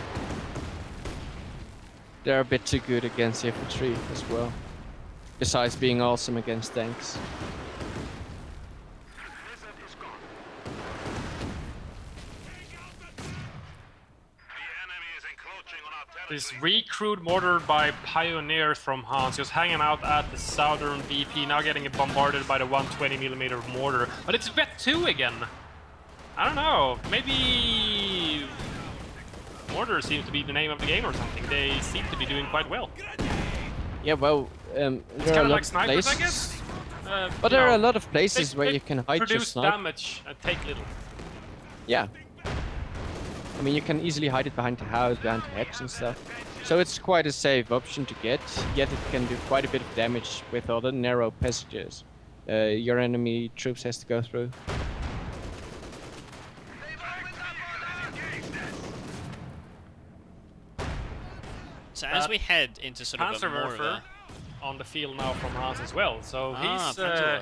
They're a bit too good against the infantry as well. Besides being awesome against tanks. This recruit mortar by Pioneer from Hans, just hanging out at the southern BP, now getting bombarded by the 120mm mortar. But it's Vet 2 again. I don't know, maybe mortar seems to be the name of the game or something. They seem to be doing quite well. Yeah, well, It's there are kind a of lot like of snipers, places. I guess. But there are a lot of places where they you can hide your produce sniper. damage and take little. Yeah. I mean, you can easily hide it behind the house, behind the hedge and stuff. So it's quite a safe option to get, yet it can do quite a bit of damage with all the narrow passages your enemy troops has to go through. So as we head into sort of a more of a... on the field now from Hans as well, so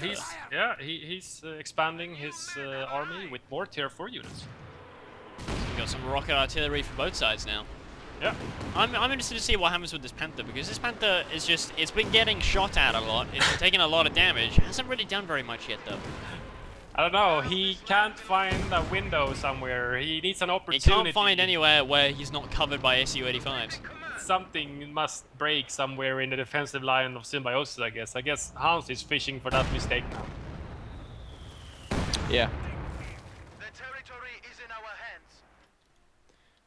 he's expanding his army with more tier 4 units. We've got some rocket artillery from both sides now. Yeah. I'm interested to see what happens with this Panther, because this Panther is just, it's been getting shot at a lot, it's been taking a lot of damage, hasn't really done very much yet though. I don't know, he can't find a window somewhere, he needs an He opportunity. can't find anywhere where he's not covered by SU-85s. Something must break somewhere in the defensive line of Symbiosis, I guess. I guess Hans is fishing for that mistake now. Yeah. The territory is in our hands.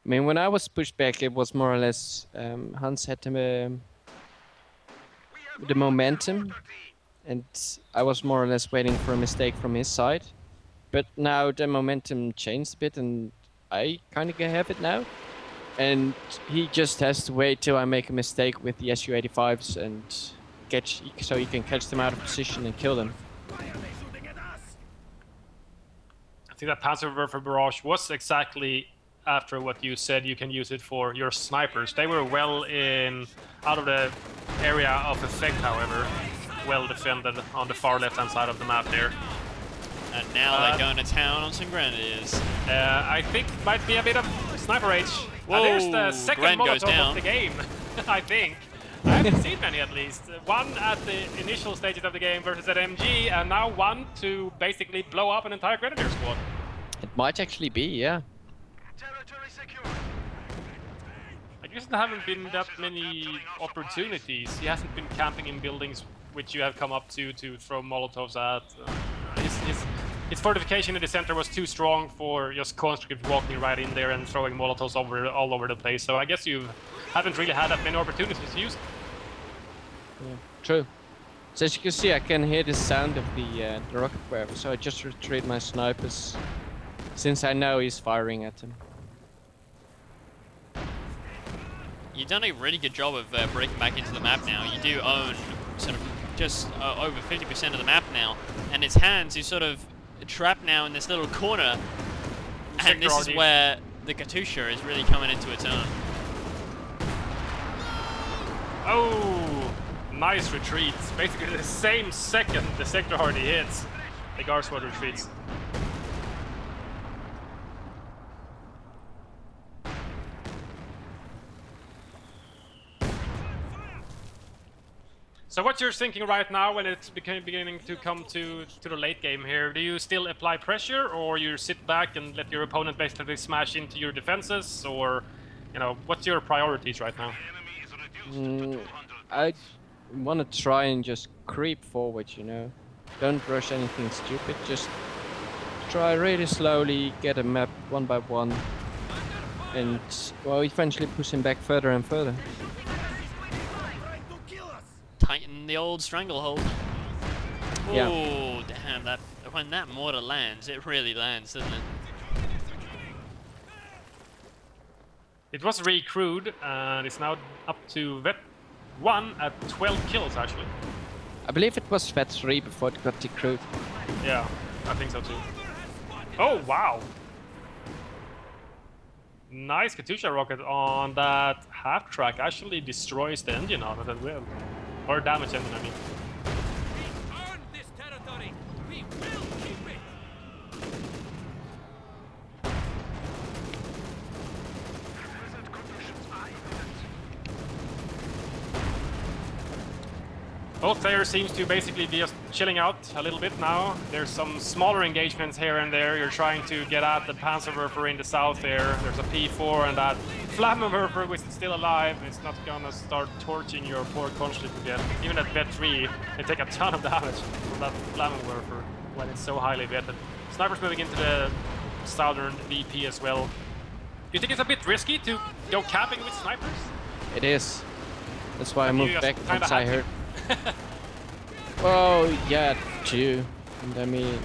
I mean, when I was pushed back, it was more or less Hans had the momentum, and I was more or less waiting for a mistake from his side. But now the momentum changed a bit, and I kind of have it now. And he just has to wait till I make a mistake with the SU-85s and so he can catch them out of position and kill them. I think that Panther for Barrage was exactly after what you said. You can use it for your snipers. They were well out of the area of effect, however. Well defended on the far left-hand side of the map there. And now they're going to town on some grenadiers. I think might be a bit of sniper rage. Whoa, There's the second Gren goes Molotov down. of the game, I think. I haven't seen many at least. One at the initial stages of the game versus an MG, and now one to basically blow up an entire Grenadier squad. It might actually be, yeah. Territory secure. I guess there haven't been that many opportunities. He hasn't been camping in buildings which you have come up to throw Molotovs at. His fortification in the center was too strong for just conscript walking right in there and throwing Molotovs all over the place. So I guess you haven't really had that many opportunities to use. Yeah, true. So as you can see, I can hear the sound of the rocket web, so I just retreat my snipers, since I know he's firing at them. You've done a really good job of breaking back into the map now. You do own sort of just over 50% of the map now, and it's Hans who's sort of trapped now in this little corner, and this is where the Katusha is really coming into its own. Oh, nice retreat. Basically the same second the sector hardy hits, the Guard Squad retreats. So what you're thinking right now when it's beginning to come to the late game here, do you still apply pressure, or you sit back and let your opponent basically smash into your defenses, or, you know, what's your priorities right now? I want to try and just creep forward, you know. Don't rush anything stupid, just try really slowly, get a map one by one, and, well, eventually push him back further and further. Tighten the old stranglehold. Yeah. Oh, damn. man, that when that mortar lands, it really lands, doesn't it? It was recrewed, and it's now up to Vet 1 at 12 kills, actually. I believe it was Vet 3 before it got decrewed. Yeah, I think so too. Oh, wow! Nice Katusha rocket on that half track. Actually destroys the engine on it as well. Or damage engine, I mean. We earned this territory. We will keep it. Present conditions are imminent. Both players seems to basically be just chilling out a little bit now. There's some smaller engagements here and there. You're trying to get at the Panzerwerfer in the south there. There's a P4 and that Flammenwerfer, which is still alive. It's not gonna start torching your poor conscript again. Even at Vet 3, they take a ton of damage from that Flammenwerfer when it's so highly vetted. Snipers moving into the southern VP as well. Do you think it's a bit risky to go capping with snipers? It is. That's why I You moved just back kinda once I had to. heard. Oh, yeah, too. And I mean,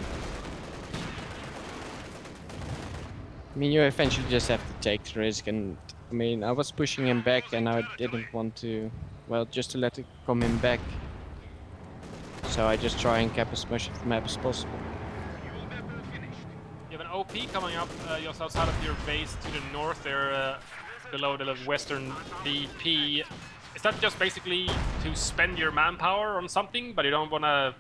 you eventually just have to take the risk. And I mean, I was pushing him back, and I didn't want to, well, just to let it come in back. So I just try and cap as much of the map as possible. You have an OP coming up just outside of your base to the north there, below the western VP. Is that just basically to spend your manpower on something, but you don't want to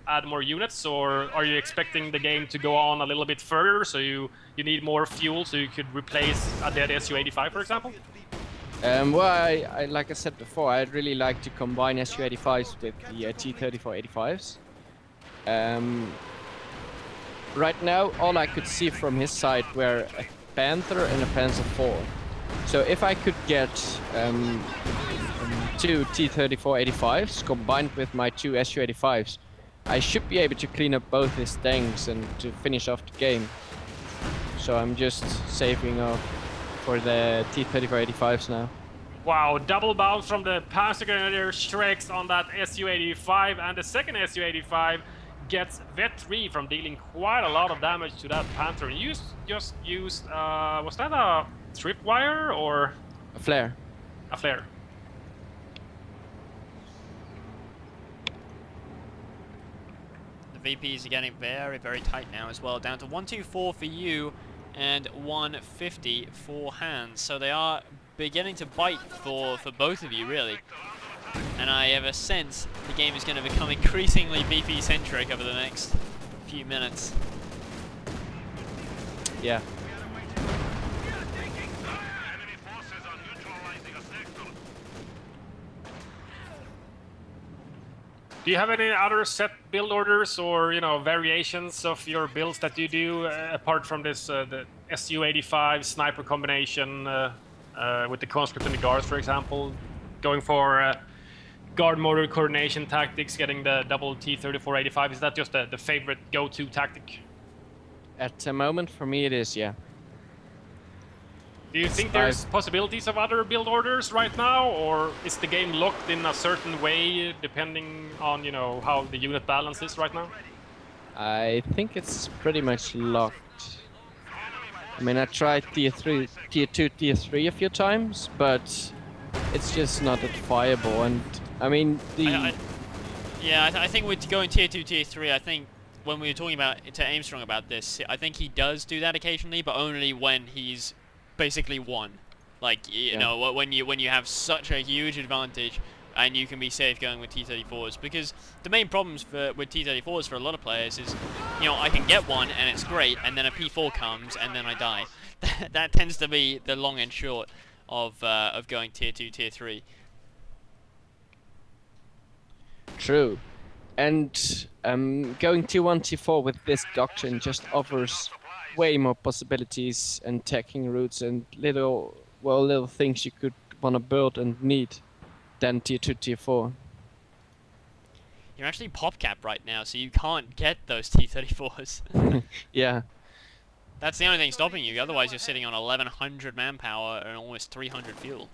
add more units, or are you expecting the game to go on a little bit further, so you need more fuel so you could replace a dead Su-85, for example? Well, I like I said before, I'd really like to combine Su-85s with the T-34-85s. Right now, all I could see from his side were a Panther and a Panzer IV. So if I could get two T-34-85s combined with my two Su-85s, I should be able to clean up both his tanks and to finish off the game. So I'm just saving up for the T-34-85s now. Wow, double bounce from the Panzer Grenadier Shreks on that Su-85, and the second Su-85 gets Vet 3 from dealing quite a lot of damage to that Panther. And you just used, was that a tripwire or? A flare. A flare. The VPs are getting very, very tight now as well. Down to 124 for you and 150 for Hans. So they are beginning to bite for both of you, really. And I have a sense the game is going to become increasingly VP-centric over the next few minutes. Yeah. Enemy forces are neutralizing a sector. Do you have any other set build orders or, you know, variations of your builds that you do apart from this the Su-85 sniper combination with the conscript and the guards, for example, going for guard motor coordination tactics, getting the double T-34-85? Is that just the favorite go-to tactic? At the moment, for me, it is, yeah. Do you think there's possibilities of other build orders right now, or is the game locked in a certain way depending on, you know, how the unit balance is right now? I think it's pretty much locked. I mean, I tried tier 2, tier 3 a few times, but it's just not that viable. And I mean, I think with going tier 2, tier 3, I think when we were talking about to Aimstrong about this, I think he does do that occasionally, but only when he's basically won. Like, you know, when you have such a huge advantage and you can be safe going with T-34s, because the main problems with T-34s for a lot of players is, you know, I can get one and it's great, and then a P4 comes and then I die. That tends to be the long and short of going tier 2, tier 3. True. And going T1, T4 with this Doctrine just offers way more possibilities and tacking routes and little things you could want to build and need than tier 2, tier 4. You're actually pop cap right now, so you can't get those T-34s. Yeah. That's the only thing stopping you, otherwise you're sitting on 1100 manpower and almost 300 fuel.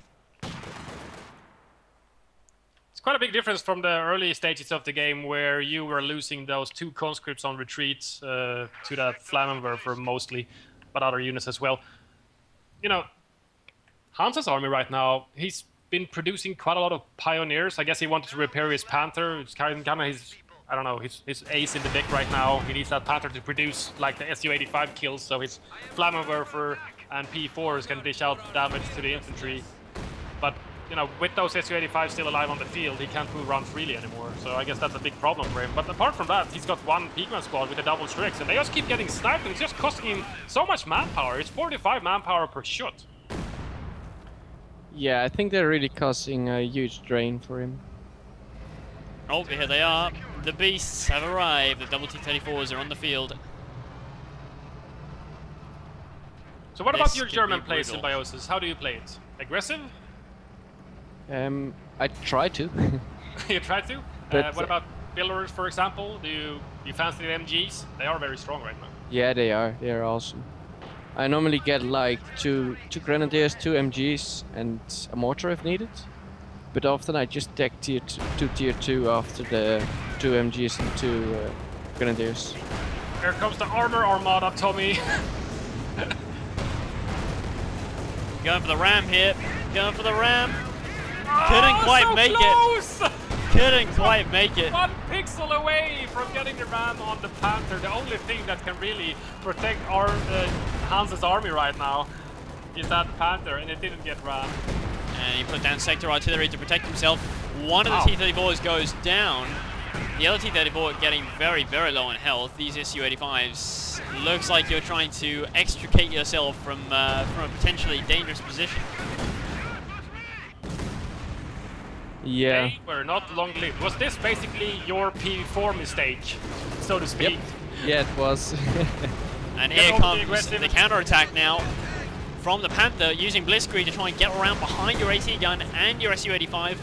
It's quite a big difference from the early stages of the game where you were losing those 2 conscripts on retreat to that Flammenwerfer mostly, but other units as well. You know, Hans's army right now, he's been producing quite a lot of pioneers. I guess he wanted to repair his Panther. It's kind of his, I don't know, his ace in the deck right now. He needs that Panther to produce like the Su-85 kills, so his Flammenwerfer and P4s can dish out damage to the infantry. But you know, with those Su-85 still alive on the field, he can't move around freely anymore. So I guess that's a big problem for him. But apart from that, he's got 1 Pigman squad with a double Strix, and they just keep getting sniped, and it's just costing him so much manpower. It's 45 manpower per shot. Yeah, I think they're really causing a huge drain for him. Oh, here they are. The beasts have arrived. The double T-34s are on the field. So what about This your could German be play, brutal. Symbiosis? How do you play it? Aggressive? I try to. You try to? But, what about Billers, for example? Do you fancy the MGs? They are very strong right now. Yeah, they are. They are awesome. I normally get like two grenadiers, 2 MGs, and a mortar if needed. But often I just deck tier 2 after the 2 MGs and 2 grenadiers. Here comes the armor armada, Tommy. Going for the ram here. Going for the ram. Couldn't quite so make close! it. Couldn't quite make it. 1 pixel away from getting the ram on the Panther. The only thing that can really protect our Hans's army right now is that Panther, and it didn't get rammed. And he put down sector artillery to protect himself. One of the T-34s goes down. The other T-34 getting very, very low on health. These Su-85s looks like you're trying to extricate yourself from a potentially dangerous position. Yeah. They were not long-lived. Was this basically your P4 mistake, so to speak? Yep. Yeah, it was. And Get here over the comes aggressive. the counterattack now from the Panther, using Blitzkrieg to try and get around behind your AT gun and your Su-85.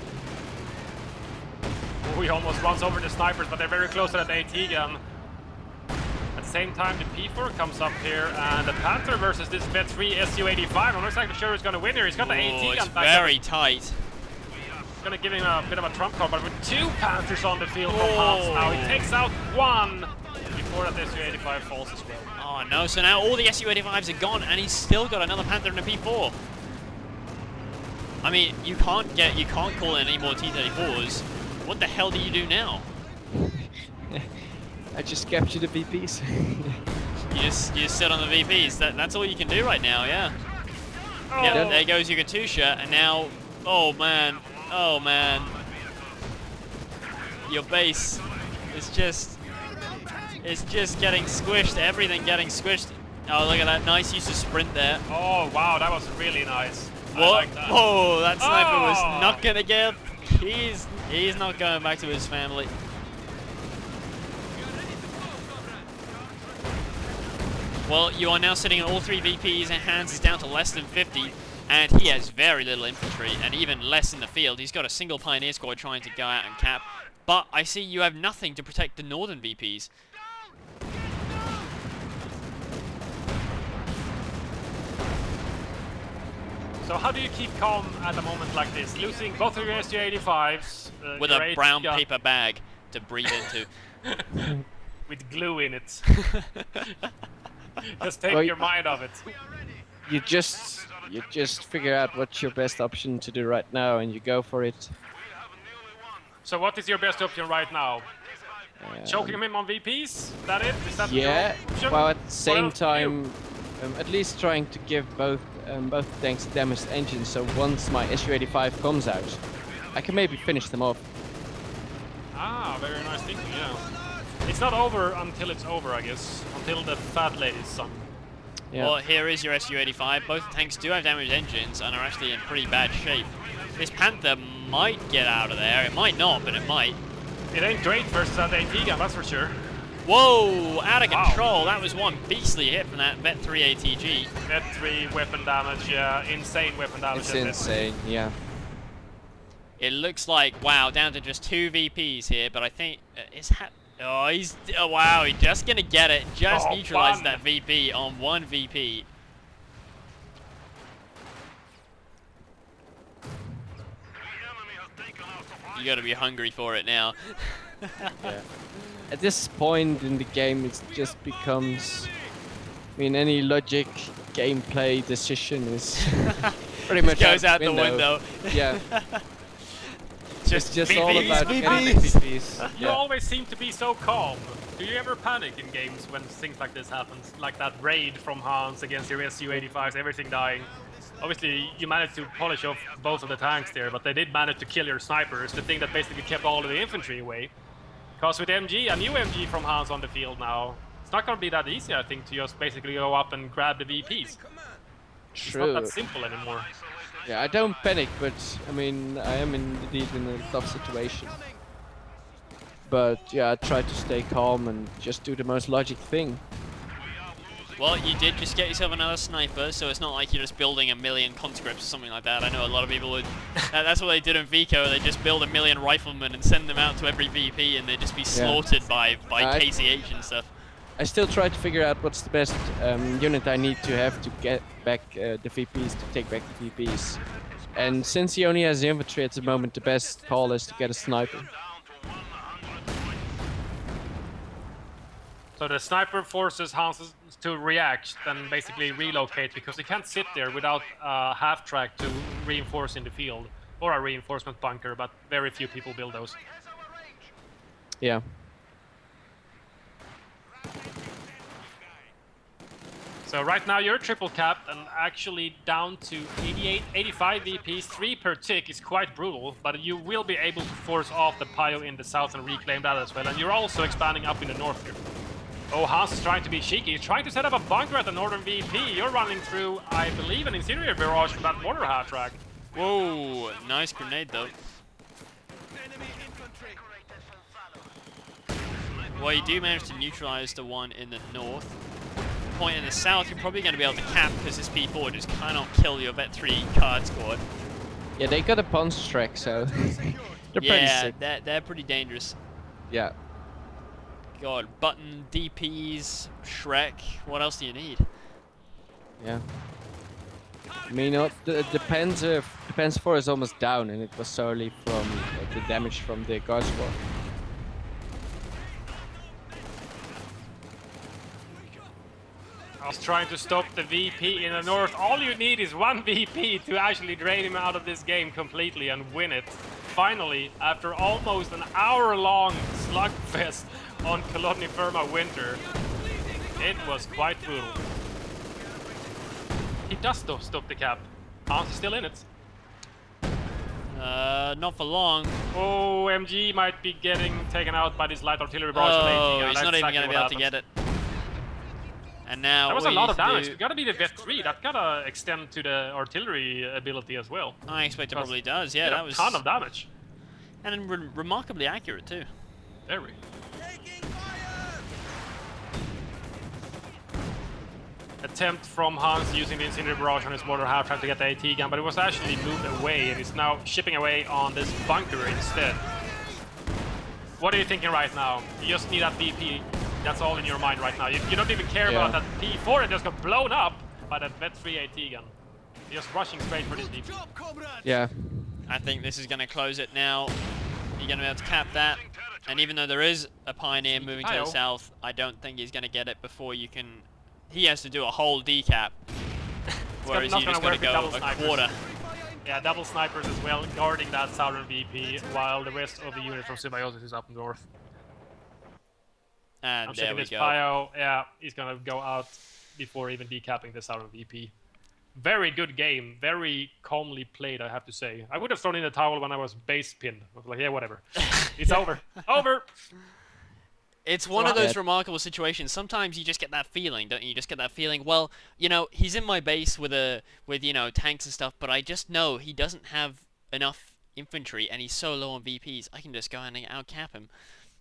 Oh, he almost runs over the snipers, but they're very close to that AT gun. At the same time, the P4 comes up here, and the Panther versus this Vet3 Su-85. I'm not exactly sure who's going to win here. He's got the AT Oh, gun it's back very up. tight. Gonna give him a bit of a trump card, but with 2 Panthers on the field from Hans now, he takes out 1 before that Su-85 falls as well. Oh no, so now all the Su-85s are gone, and he's still got another Panther and a P4. I mean, you can't call in any more T-34s. What the hell do you do now? I just capture the VPs. You just sit on the VPs. That's all you can do right now, yeah. Oh. Yeah, there goes your Katusha, and now, oh man, your base is just getting squished. Everything getting squished. Oh, look at that nice use of sprint there. Oh wow, that was really nice. I What? like that. Oh, that sniper was Oh. not gonna get. He's not going back to his family. Well, you are now sitting on all 3 VPs, and Hans is down to less than 50, and he has very little infantry, and even less in the field. He's got a single Pioneer squad trying to go out and cap, but I see you have nothing to protect the northern VPs. So how do you keep calm at a moment like this? Losing both of your Su-85s. With your a AT brown gun paper bag to breathe into. with glue in it. Just take Well, your mind off it. you just figure out what's your best option to do right now, and you go for it. So what is your best option right now? Choking him on VPs? Is that it? Is that Yeah. your option? Well, at the What same else do you do? time, at least trying to give both tanks damaged engines. So once my Su-85 comes out, I can maybe finish them off. Ah, very nice thinking, yeah. It's not over until it's over, I guess. Until the fat lady's son. Yeah. Well, here is your Su-85. Both tanks do have damaged engines and are actually in pretty bad shape. This Panther might get out of there. It might not, but it might. It ain't great versus that AT gun, that's for sure. Whoa! Out of Wow. control. That was one beastly hit from that Vet3 ATG. Net 3 weapon damage, yeah. Insane weapon damage. It's at Vet3. insane, yeah. It looks like, wow, down to just 2 VPs here, but I think oh, wow, he's just gonna get it. Just Oh, neutralized fun. that VP on 1 VP. You got to be hungry for it now. Yeah. At this point in the game, it just becomes. I mean, any logic, gameplay decision is pretty much Goes out the the window. Yeah. It's just all VPs, about getting VPs. VPs. You always seem to be so calm. Do you ever panic in games when things like this happens? Like that raid from Hans against your SU-85s, everything dying. Obviously, you managed to polish off both of the tanks there, but they did manage to kill your snipers, the thing that basically kept all of the infantry away. Because with MG, a new MG from Hans on the field now, it's not going to be that easy, I think, to just basically go up and grab the VPs. It's not that simple anymore. Yeah, I don't panic, but I mean, I am indeed in a tough situation. But yeah, I try to stay calm and just do the most logic thing. Well, you did just get yourself another sniper, so it's not like you're just building 1 million conscripts or something like that. I know a lot of people would. That's what they did in Vico. They just build 1 million riflemen and send them out to every VP, and they'd just be slaughtered by KCH and stuff. I still try to figure out what's the best unit I need to have to get back the VPs, to take back the VPs. And since he only has the infantry at the moment, the best call is to get a sniper. So the sniper forces Hans to react and basically relocate, because he can't sit there without a half-track to reinforce in the field. Or a reinforcement bunker, but very few people build those. Yeah. So right now you're triple capped and actually down to 88, 85 VPs, 3 per tick is quite brutal, but you will be able to force off the Pio in the south and reclaim that as well, and you're also expanding up in the north here. Oh, Hans is trying to be cheeky. He's trying to set up a bunker at the northern VP. You're running through, I believe, an incendiary barrage from that mortar half track. Whoa, nice grenade though. Well, you do manage to neutralize the one in the north. Point in the south, you're probably going to be able to cap because this P4 just cannot kill your Vet 3 card squad. Yeah, they got a punch track, so they're pretty sick. Yeah, they're pretty dangerous. Yeah. God, button, DPs, Shrek, what else do you need? Yeah. I mean, the Panther 4 is almost down, and it was solely from the damage from the guard squad. I was trying to stop the VP in the north. All you need is one VP to actually drain him out of this game completely and win it. Finally, after almost an hour-long slugfest on Kolodny Firma Winter, it was quite brutal. He does stop the cap. Hans is still in it. Not for long. Oh, MG might be getting taken out by this light artillery barrage. Oh, he's not even going to be able to get it. And now that was a lot of damage. It gotta be the Vet 3. That gotta extend to the artillery ability as well. I expect it probably does. Yeah, that was a ton of damage. And remarkably accurate too. Very. Attempt from Hans using the incendiary barrage on his mortar half trying to get the AT gun, but it was actually moved away and it's now shipping away on this bunker instead. What are you thinking right now? You just need that VP. That's all in your mind right now. You don't even care about that P4, it just got blown up by that Vet 3 AT gun. You're just rushing straight for this VP. Yeah. I think this is going to close it now. You're going to be able to cap that. And even though there is a Pioneer moving to the south, I don't think he's going to get it before you can... He has to do a whole decap. Whereas you just got to go a quarter. Yeah, double snipers as well, guarding that southern VP, while the rest of the unit from Symbiosis is up north. And I'm there checking we this go. Pio. Yeah, he's gonna go out before even decapping the southern VP. Very good game, very calmly played, I have to say. I would have thrown in the towel when I was base pinned. I was like, yeah, whatever. It's over. Over! It's one of those remarkable situations. Sometimes you just get that feeling, don't you? You just get that feeling, well, you know, he's in my base with you know, tanks and stuff, but I just know he doesn't have enough infantry and he's so low on VPs, I can just go and outcap him.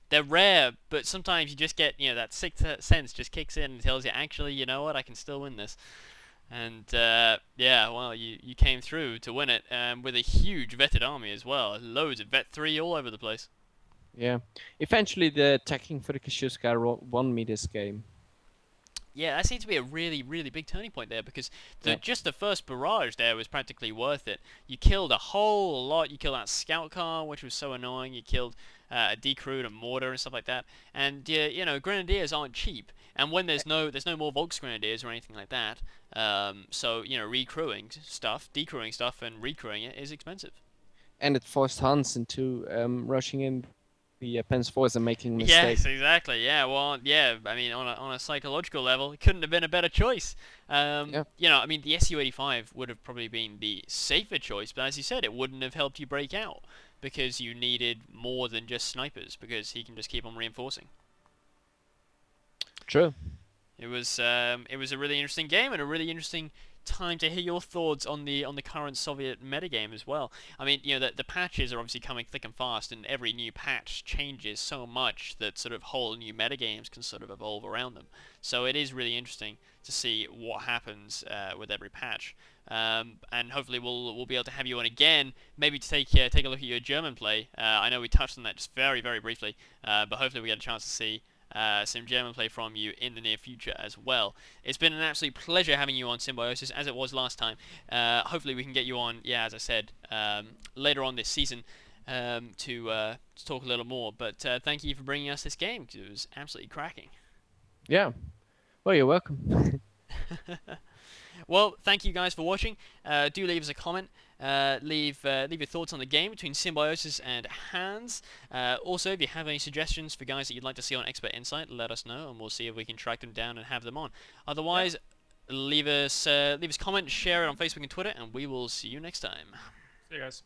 They're rare, but sometimes you just get, you know, that sixth sense just kicks in and tells you, actually, you know what, I can still win this. And, yeah, well, you came through to win it, with a huge vetted army as well. Loads of Vet 3 all over the place. Yeah. Eventually, the attacking for the Kosciuszka won me this game. Yeah, that seemed to be a really, really big turning point there, because just the first barrage there was practically worth it. You killed a whole lot. You killed that scout car, which was so annoying. You killed a decrewed, a mortar, and stuff like that. And you know, grenadiers aren't cheap. And when there's no more Volks grenadiers or anything like that, so you know, decrewing stuff, and recrewing it is expensive. And it forced Hans into rushing in the Pence force and making mistakes. Yes, exactly. Yeah, well, yeah. I mean, on a psychological level, it couldn't have been a better choice. You know, I mean, the SU-85 would have probably been the safer choice, but as you said, it wouldn't have helped you break out, because you needed more than just snipers, because he can just keep on reinforcing. True. It was a really interesting game, and a really interesting time to hear your thoughts on the current Soviet metagame as well. I mean, you know, the patches are obviously coming thick and fast, and every new patch changes so much that sort of whole new metagames can sort of evolve around them. So it is really interesting to see what happens with every patch. And hopefully we'll be able to have you on again, maybe to take a look at your German play. I know we touched on that just very, very briefly, but hopefully we get a chance to see some German play from you in the near future as well. It's been an absolute pleasure having you on Symbiosis, as it was last time. Hopefully we can get you on, as I said, later on this season to talk a little more. But thank you for bringing us this game, because it was absolutely cracking. Yeah. Well, you're welcome. Well, thank you guys for watching. Do leave us a comment. Leave your thoughts on the game between Symbiosis and Hans. Also, if you have any suggestions for guys that you'd like to see on Expert Insight, let us know, and we'll see if we can track them down and have them on. Otherwise, leave us a comment, share it on Facebook and Twitter, and we will see you next time. See you guys.